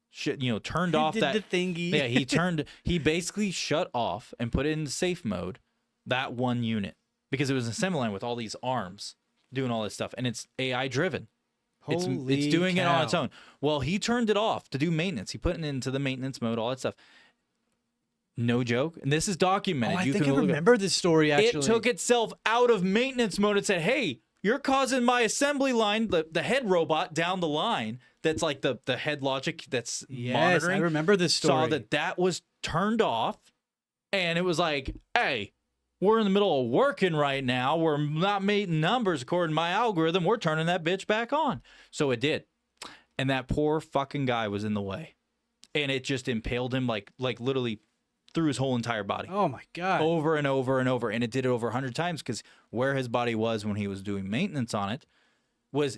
turned off that. The thingy. Yeah, he basically shut off and put it in safe mode, that one unit, because it was an assembly line with all these arms doing all this stuff, and it's AI driven. It's doing it on its own. Well, he turned it off to do maintenance. He put it into the maintenance mode, all that stuff. No joke. And this is documented. Oh, I think I remember this story, actually. It took itself out of maintenance mode and said, hey, you're causing my assembly line, the head robot down the line, that's like the head logic that's monitoring. I remember this story. Saw that was turned off, and it was like, hey, we're in the middle of working right now. We're not meeting numbers according to my algorithm. We're turning that bitch back on. So it did. And that poor fucking guy was in the way. And it just impaled him like literally through his whole entire body. Oh my God. Over and over and over. And it did it over 100 times because where his body was when he was doing maintenance on it was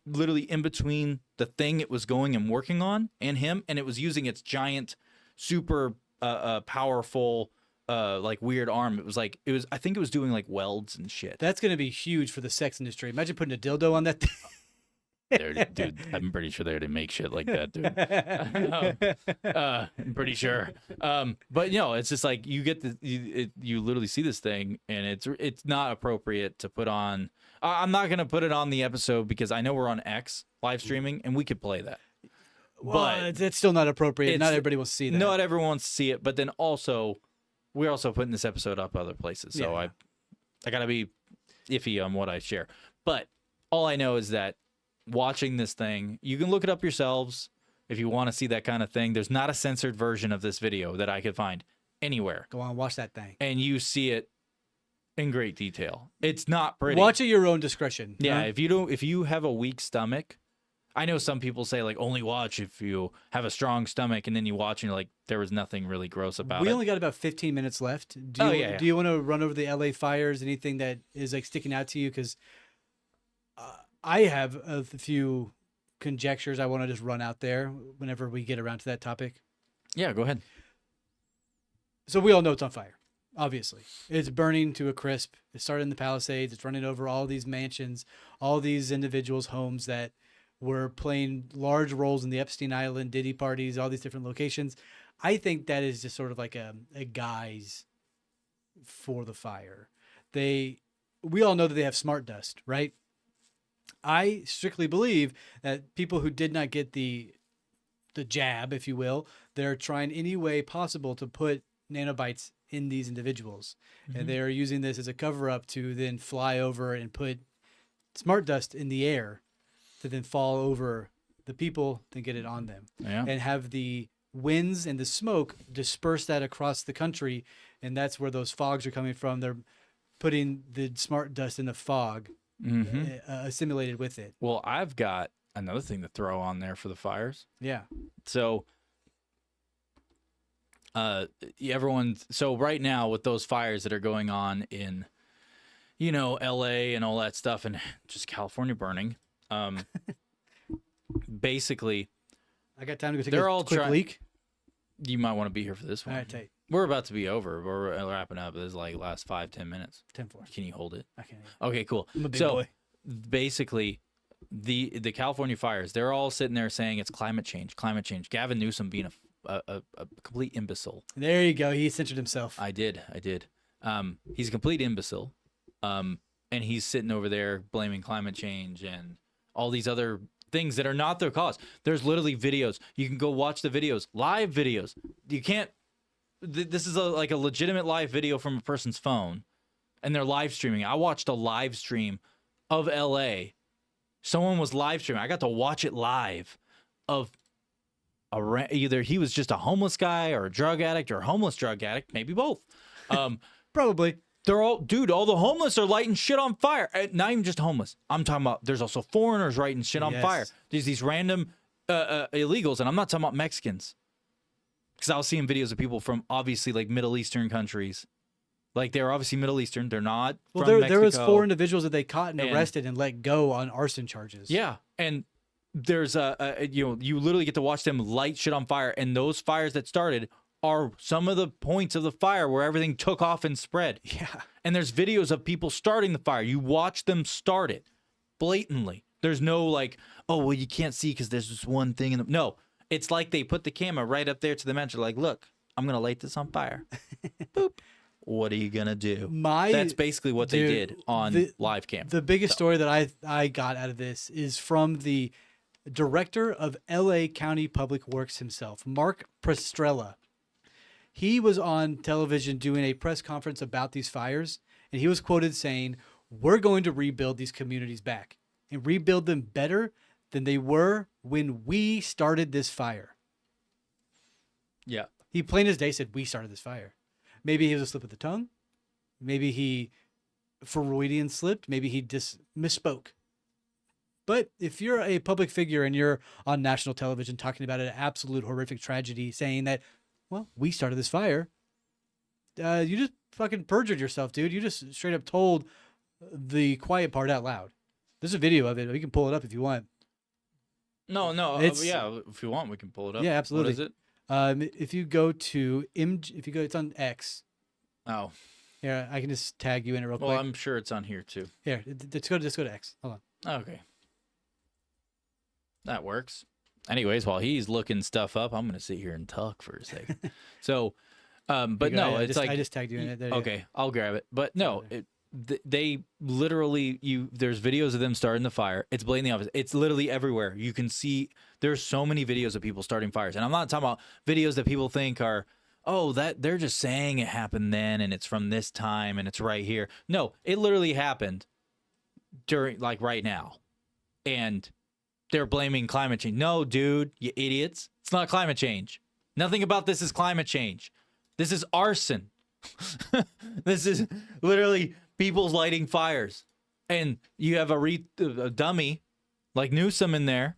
literally in between the thing it was going and working on and him. And it was using its giant, super powerful, like weird arm. I think it was doing like welds and shit. That's going to be huge for the sex industry. Imagine putting a dildo on that thing. Dude, I'm pretty sure they didn't make shit like that, dude. I'm pretty sure. But it's just like you get you literally see this thing, and it's not appropriate to put on. I'm not gonna put it on the episode because I know we're on X live streaming, and we could play that. Well, it's still not appropriate. Not everybody will see that. Not everyone wants to see it, but then also we're also putting this episode up other places, so Yeah. I gotta be iffy on what I share. But all I know is that watching this thing, you can look it up yourselves if you want to see that kind of thing. There's not a censored version of this video that I could find anywhere, Go on, watch that thing. and you see it in great detail. It's not pretty. Watch at your own discretion. Yeah, huh? if you have a weak stomach, I know some people say like only watch if you have a strong stomach, and then you watch and you're like there was nothing really gross about We it. only got about 15 minutes left. Do Oh, you, yeah. Do you want to run over the LA fires? Anything that is like sticking out to you? Because I have a few conjectures I want to just run out there whenever we get around to that topic. Yeah, go ahead. So we all know it's on fire. Obviously, it's burning to a crisp. It started in the Palisades. It's running over all these mansions, all these individuals' homes that were playing large roles in the Epstein Island Diddy parties, all these different locations. I think that is just sort of like a guise for the fire. We all know that they have smart dust, right? I strictly believe that people who did not get the jab, if you will, they're trying any way possible to put nanobites in these individuals. And they're using this as a cover up to then fly over and put smart dust in the air to then fall over the people to get it on them. Yeah. And have the winds and the smoke disperse that across the country. And that's where those fogs are coming from. They're putting the smart dust in the fog assimilated with it. Well, I've got another thing to throw on there for the fires. Yeah. So, so right now with those fires that are going on in, LA and all that stuff, and just California burning, basically, I got time to go take They're a all quick try- leak. you might want to be here for this All one. right, tight. We're about to be over. We're wrapping up. This is like last 5-10 minutes. 10-4. Can you hold it? I can't. Okay, cool. I'm a big so boy. basically, the California fires, they're all sitting there saying it's climate change. Gavin Newsom being a complete imbecile. There you go. He censored himself. I did. He's a complete imbecile. And he's sitting over there blaming climate change and all these other things that are not their cause. There's literally videos. You can go watch the videos, live videos. You can't. This is like a legitimate live video from a person's phone, and they're live streaming. I watched a live stream of LA. Someone was live streaming. I got to watch it live of either he was just a homeless guy or a drug addict or a homeless drug addict, maybe both. Probably. They're all the homeless are lighting shit on fire. Not even just homeless. I'm talking about there's also foreigners lighting shit on Yes. fire. There's these random illegals, and I'm not talking about Mexicans. Because I was seeing videos of people from obviously like Middle Eastern countries. Like they're obviously Middle Eastern. They're not Well, from there was Mexico. 4 individuals that they caught and And- arrested and let go on arson charges. Yeah, and there's you literally get to watch them light shit on fire, and those fires that started are some of the points of the fire where everything took off and spread. Yeah. And there's videos of people starting the fire. You watch them start it blatantly. There's no like, oh well, you can't see because there's this one thing in the no. It's like they put the camera right up there to the mentor, like, look, I'm gonna light this on fire. Boop. What are you gonna do? That's basically what they dude, did on live cam. The biggest story that I got out of this is from the director of LA County Public Works himself, Mark Prestrella. He was on television doing a press conference about these fires, and he was quoted saying, "We're going to rebuild these communities back and rebuild them better than they were when we started this fire." Yeah. He plain as day said, "We started this fire." Maybe he was a slip of the tongue. Maybe he Freudian slipped. Maybe he just misspoke. But if you're a public figure and you're on national television talking about an absolute horrific tragedy, saying that, well, we started this fire, you just fucking perjured yourself, dude. You just straight up told the quiet part out loud. There's a video of it. We can pull it up if you want. No, It's- yeah. If you want, we can pull it up. Yeah, absolutely. What is it? If you go to it's on X. Oh, Here, I can just tag you in it real well, quick. I'm sure it's on here too. Here, let's go to X. Hold on. Okay. That works. Anyways, while he's looking stuff up, I'm gonna sit here and talk for a second. So, but no, it's like I just tagged you in it. There you go. okay, I'll grab it. But no, they literally there's videos of them starting the fire. It's blatantly obvious. It's literally everywhere. You can see there's so many videos of people starting fires, and I'm not talking about videos that people think are that they're just saying it happened then and it's from this time and it's right here. No, it literally happened during like right now, and they're blaming climate change. No, dude, you idiots. It's not climate change. Nothing about this is climate change. This is arson. This is literally people lighting fires. And you have a dummy like Newsom in there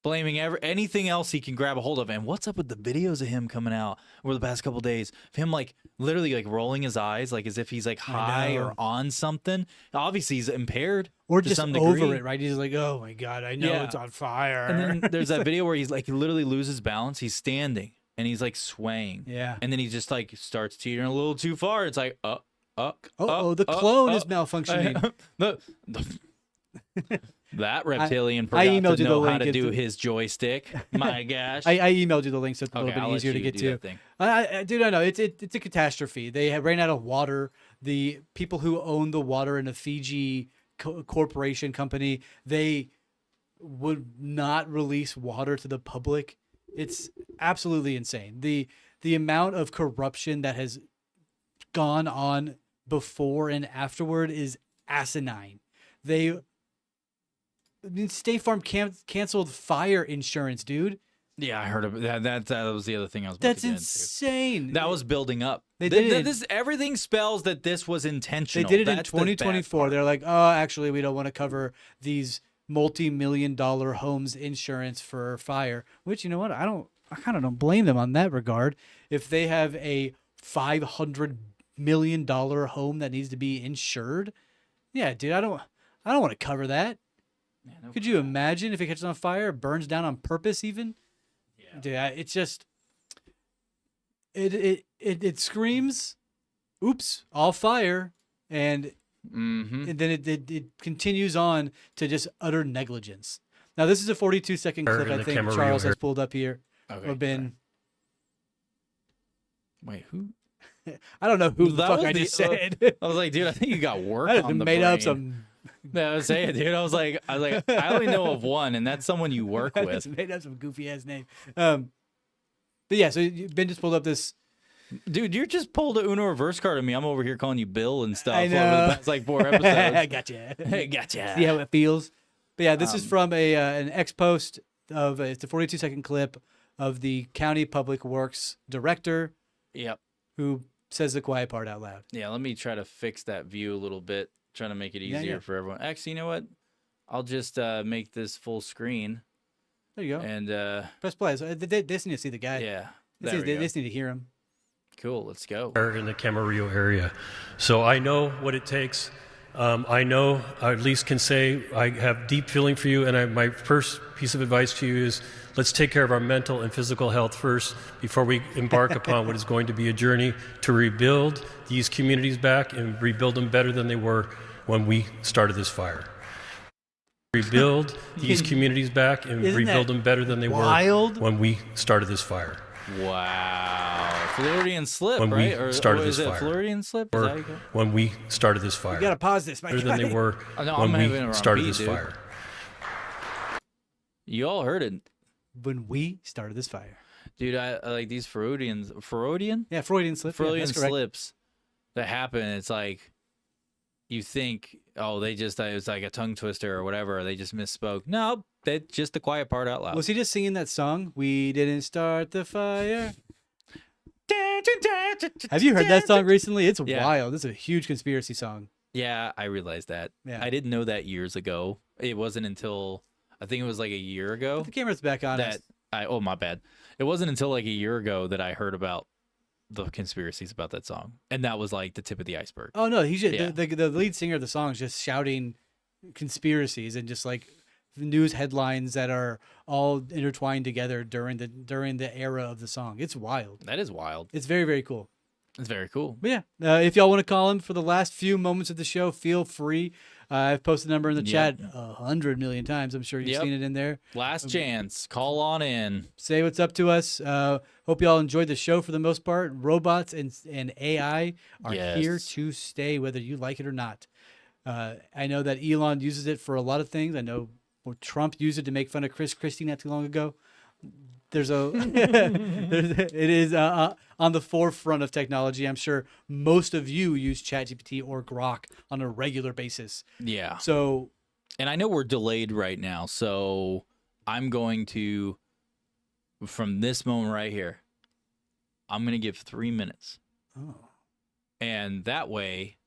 blaming anything else he can grab a hold of. And what's up with the videos of him coming out over the past couple of days? Of him like literally like rolling his eyes like as if he's like high or on something. Obviously he's impaired. Or to just some over degree. it, right? He's like, oh my God, I know it's on fire. And then there's that video where he's like, he literally loses balance. He's standing and he's like swaying. Yeah. And then he just like starts teetering a little too far. It's like, the clone is malfunctioning. That reptilian I forgot emailed to you the know how link. to do It's- his joystick. My gosh. I emailed you the link, so it's a Okay, little I'll bit let easier to you get do to. that thing. Dude, I know it's a catastrophe. They have ran out of water. The people who own the water in a Fiji corporation company, they would not release water to the public. It's absolutely insane. The amount of corruption that has gone on before and afterward is asinine. State Farm canceled fire insurance, dude. Yeah, I heard of that. That was the other thing I was about That's to get into. insane. That was building up. They did it. This everything spells that this was They intentional. did it in That's the bad 2024. part. They're like, oh, actually, we don't want to cover these multi-million-dollar homes insurance for fire. Which, you know what? I kind of don't blame them on that regard. If they have a $500 million home that needs to be insured, yeah, dude, I don't want to cover that. Man, no Could you imagine if it catches on fire, burns down on purpose, even? Yeah. Dude, it's just it screams, "Oops, all fire," and Mm-hmm. and then it continues on to just utter negligence. Now, this is a 42-second clip. I think Charles has pulled up here. Okay. Or Ben. Wait, who? I don't know who the That fuck was I the- just said. I was like, dude, I think you got work I just on the made up brain. some. Yeah, I was saying, dude. I was like, I only know of one, and that's someone you work I with. just made up some goofy ass name. But yeah, so Ben just pulled up this. Dude, you just pulled a Uno reverse card on me. I'm over here calling you Bill and stuff I over know. the past like 4 episodes. Gotcha. Hey, gotcha. See how it feels. But yeah, this is from an ex post of it's a 42-second clip of the county public works director Yep. who says the quiet part out loud. Yeah, let me try to fix that view a little bit, trying to make it Yeah, easier yeah. for everyone. Actually, you know what? I'll just make this full screen There you go. and Press play. So they just need to see the guy. yeah. They There just, we they go. just need to hear him. Cool, let's go. In the Camarillo area. So I know what it takes. I know, I at least can say, I have deep feeling for you, and my first piece of advice to you is let's take care of our mental and physical health first before we embark upon what is going to be a journey to rebuild these communities back and rebuild them better than they were when we started this fire. Rebuild these communities back and Isn't rebuild that them better than they wild? were when we started this fire. Wow. Floridian slip, When we right? Or started is this it fire. Floridian slip? Is that how Or you call it? when we started this fire. You gotta pause this, my Better than guy. they were Oh, no, I'm when having it we on started beat, this dude. fire. You all heard it. When we started this fire. Dude, I like these Freudian? Yeah, Freudian slip. Yeah, Freudian that's correct. slips that happen. It's like you think, oh, it was like a tongue twister or whatever. Or they just misspoke. No, that's just the quiet part out loud. Was he just singing that song? We didn't start the fire. Have you heard that song recently? It's Yeah. wild. This is a huge conspiracy song. Yeah, I realized that. Yeah. I didn't know that years ago. It wasn't until I think it was like a year ago Put the camera's back on. that oh my bad. It wasn't until like a year ago that I heard about the conspiracies about that song, and that was like the tip of the iceberg. Oh no, he's just Yeah. the lead singer of the song is just shouting conspiracies and just like news headlines that are all intertwined together during the era of the song. It's wild. That is wild. It's very, very cool. It's very cool. But yeah, if y'all want to call him for the last few moments of the show, feel free. I've posted the number in the Yep. chat 100 million times. I'm sure you've Yep. seen it in there. Last chance. Call on in. Say what's up to us. Hope you all enjoyed the show for the most part. Robots and AI are here Yes. to stay, whether you like it or not. I know that Elon uses it for a lot of things. I know Trump used it to make fun of Chris Christie not too long ago. There's a it is on the forefront of technology. I'm sure most of you use ChatGPT or Grok on a regular basis. Yeah. So, And I know we're delayed right now, so I'm going to, from this moment right here, I'm going to give 3 minutes. oh, And that way,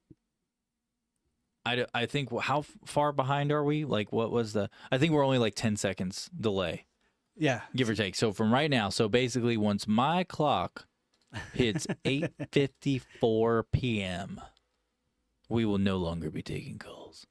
I think, how far behind are we? Like, what was I think we're only like 10 seconds delay, yeah. give or take. So from right now, so basically once my clock hits 8:54 p.m., we will no longer be taking calls.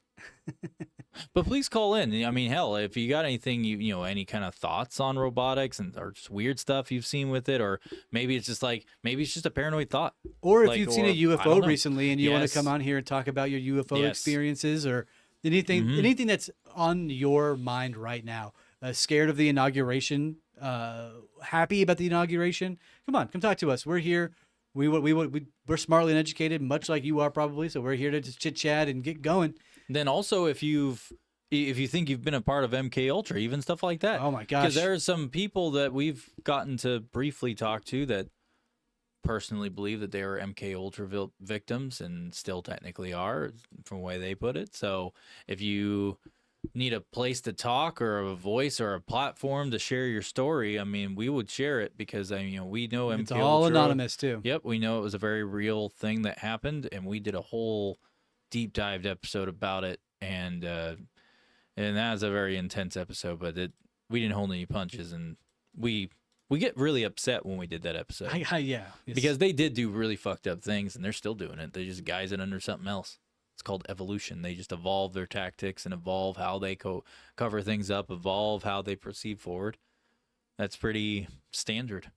But please call in. I mean, hell, if you got anything, you know, any kind of thoughts on robotics and or just weird stuff you've seen with it, or maybe it's just a paranoid thought. Or if Like, you've seen a or- I don't UFO know. recently and you want to Yes. come on here and talk about your UFO Yes. experiences or anything that's on your mind right now. Scared of the inauguration, happy about the inauguration. Come on, come talk to us. We're here. We're smartly and educated, much like you are probably. So we're here to just chit chat and get going. Then also, if you think you've been a part of MK Ultra, even stuff like that. Oh my gosh. Because there are some people that we've gotten to briefly talk to that personally believe that they were MK Ultra victims and still technically are, from the way they put it. So if you need a place to talk or a voice or a platform to share your story, I mean, we would share it because we know MK It's all Ultra. anonymous too. Yep, we know it was a very real thing that happened, and we did a whole deep dived episode about it, and that was a very intense episode. But we didn't hold any punches, and we get really upset when we did that episode Yeah. because they did do really fucked up things, and they're still doing it. They just guise it under something else. It's called evolution. They just evolve their tactics and evolve how they cover things up, evolve how they proceed forward. That's pretty standard.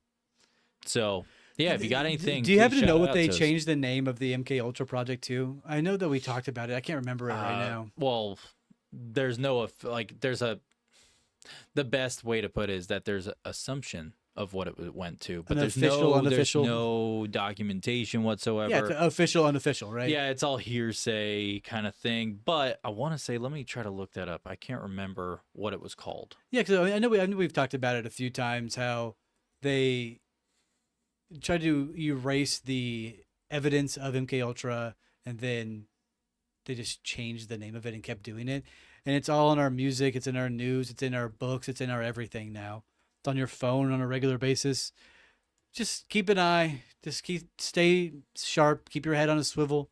So, yeah, if you got anything, Do you please happen to know shout what out they to us. changed the name of the MK Ultra project to? I know that we talked about it. I can't remember it right now. Well, there's no the best way to put it is that there's an assumption of what it went to, but An there's official, there's unofficial? no documentation whatsoever. Yeah, it's official, unofficial, right? Yeah, it's all hearsay kind of thing. But I want to say, let me try to look that up. I can't remember what it was called. Yeah, because I know we've talked about it a few times how they tried to erase the evidence of MK Ultra, and then they just changed the name of it and kept doing it. And it's all in our music, it's in our news, it's in our books, it's in our everything now. It's on your phone on a regular basis. Just keep an eye. Just stay sharp. Keep your head on a swivel.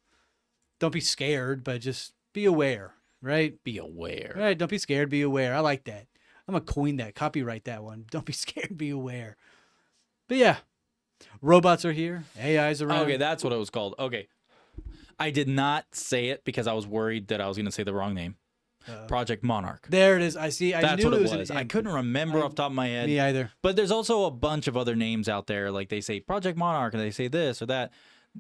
Don't be scared, but just be aware, right? Be aware. Right. Don't be scared. Be aware. I like that. I'm gonna coin that. Copyright that one. Don't be scared. Be aware. But yeah, robots are here. AI's around. Okay, that's what it was called. Okay. I did not say it because I was worried that I was going to say the wrong name. Project Monarch. There it is. I see. I That's knew what it an was. I M. couldn't remember off the top of my head. Me either. But there's also a bunch of other names out there. Like they say Project Monarch, and they say this or that.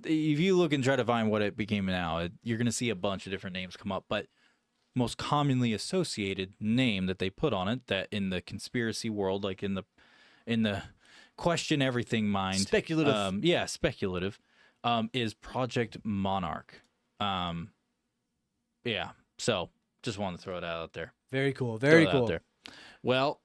If you look and try to find what it became now, you're going to see a bunch of different names come up. But most commonly associated name that they put on it, that in the conspiracy world, like in the question everything mind, Speculative. Speculative, is Project Monarch. Yeah. So just wanted to throw it out there. Very cool. Throw Very that out cool. there. Well,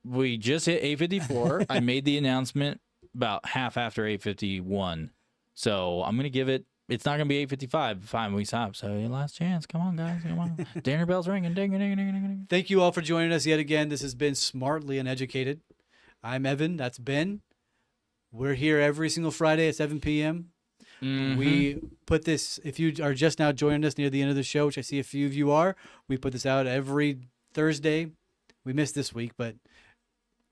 we just hit 8:54. I made the announcement about half after 8:51. So I'm gonna give it. It's not gonna be 8:55. Fine, we stop. So your last chance. Come on, guys. Come on. Dinner bells ringing. Ding, ding, ding, ding, ding. Thank you all for joining us yet again. This has been Smartly Uneducated. I'm Evan. That's Ben. We're here every single Friday at 7 p.m. We put this, if you are just now joining us near the end of the show, which I see a few of you are, we put this out every Thursday. We missed this week, but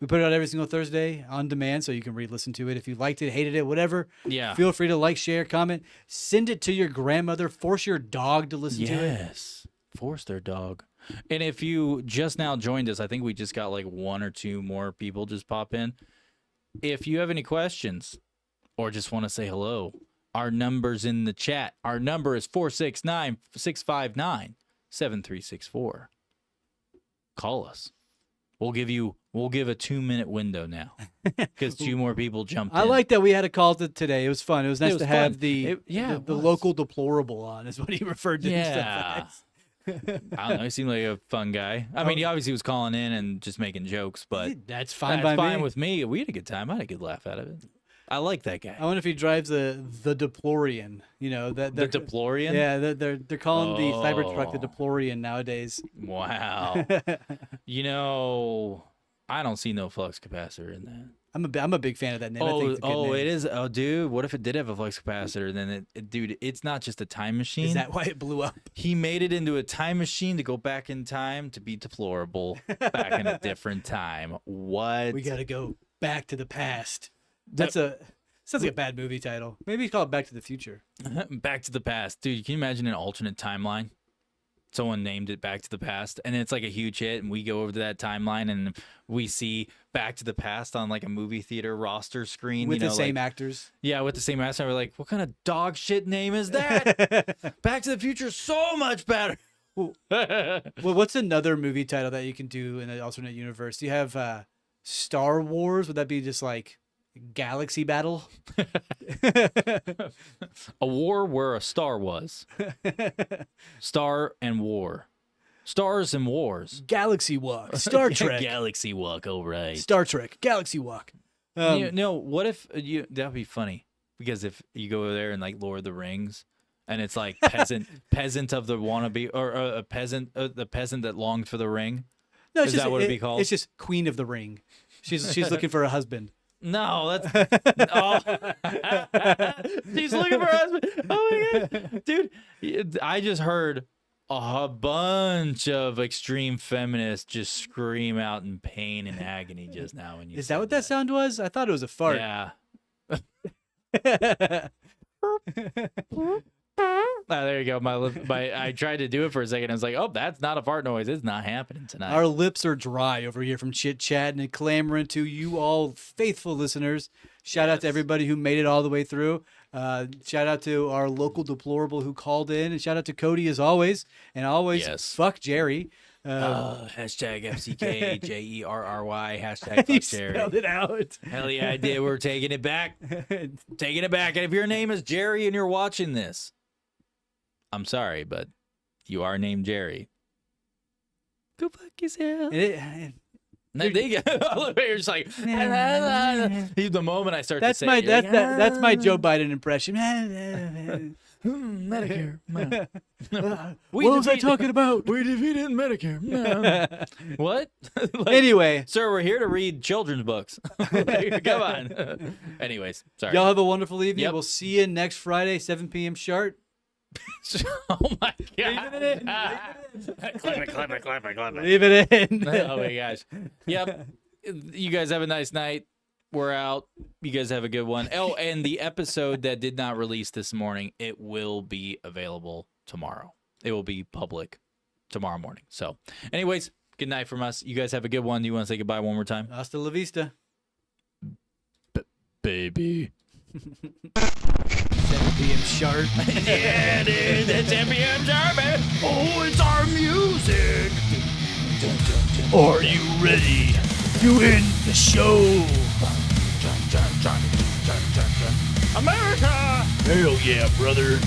we put it out every single Thursday on demand, so you can re-listen to it. If you liked it, hated it, whatever, Yeah. feel free to like, share, comment. Send it to your grandmother. Force your dog to listen to it. Yes. Force their dog. And if you just now joined us, I think we just got like one or two more people just pop in. If you have any questions or just want to say hello, our number's in the chat. Our number is 469-659 7364. Call us. We'll give a 2-minute window now because 2 more people jumped in. I like that we had a call today. It was fun. It was nice was to have fun. the It was. local deplorable on, is what he referred to Yeah. himself as. I don't know. He seemed like a fun guy. I mean, he obviously was calling in and just making jokes, but That's fine that's by fine me. with me. We had a good time. I had a good laugh out of it. I like that guy. I wonder if he drives the DePlorian. You know that The DePlorian? Yeah, they're calling the Cybertruck the Oh. DePlorian nowadays. Wow. You know, I don't see no flux capacitor in that. I'm a big fan of that name. I think it's a good name. It is. Oh, dude, what if it did have a flux capacitor? Then dude, it's not just a time machine. Is that why it blew up? He made it into a time machine to go back in time to be deplorable back in a different time. What? We gotta go back to the past. Sounds like a bad movie title. Maybe call it Back to the Future. Back to the Past. Dude, can you imagine an alternate timeline? Someone named it Back to the Past, and it's like a huge hit, and we go over to that timeline, and we see Back to the Past on like a movie theater roster screen. With you know, the same like, actors. Yeah, with the same actor. We're like, what kind of dog shit name is that? Back to the Future is so much better. Well, what's another movie title that you can do in an alternate universe? Do you have Star Wars? Would that be just like Galaxy Battle? A war where a star was. Star and war. Stars and wars. Galaxy Walk. Star Trek. Galaxy Walk, all right. Star Trek. Galaxy Walk. What if that'd be funny, because if you go over there and like Lord of the Rings, and it's like peasant of the wannabe, or a peasant, the peasant that longed for the ring. No, Is that what it'd be called? It's just Queen of the Ring. She's looking for a husband. No, that's oh. She's looking for her husband. Oh my god, dude! I just heard a bunch of extreme feminists just scream out in pain and agony just now. When you Is that what that sound was? I thought it was a fart. Yeah. There you go. I tried to do it for a second. I was like, oh, that's not a fart noise. It's not happening tonight. Our lips are dry over here from chit chatting and clamoring to you all faithful listeners. Shout out to everybody who made it all the way through. Shout out to our local deplorable who called in, and shout out to Cody as always. And always fuck Jerry. Hashtag FCK JERRY. Hashtag He fuck Jerry. spelled it out. Hell yeah, I did. We're taking it back. Taking it back. And if your name is Jerry and you're watching this, I'm sorry, but you are named Jerry. Go fuck yourself. You're just like, the moment I start to say it, that's my Joe Biden impression. Medicare. What was I talking about? We defeated Medicare. What? Anyway, sir, we're here to read children's books. Come on. Anyways, sorry. Y'all have a wonderful evening. Yep. We'll see you next Friday, 7 p.m. sharp. Oh my god. Leave it in. Clap it. Leave it in. Oh my gosh. Yep. You guys have a nice night. We're out. You guys have a good one. Oh, and the episode that did not release this morning, it will be available tomorrow. It will be public tomorrow morning. So, anyways, good night from us. You guys have a good one. Do you want to say goodbye one more time? Hasta la vista. Baby. 7 p.m. sharp. Yeah, dude. It's 10 p.m. sharp, man. Oh, it's our music. Are you ready to end the show? America. Hell yeah, brother.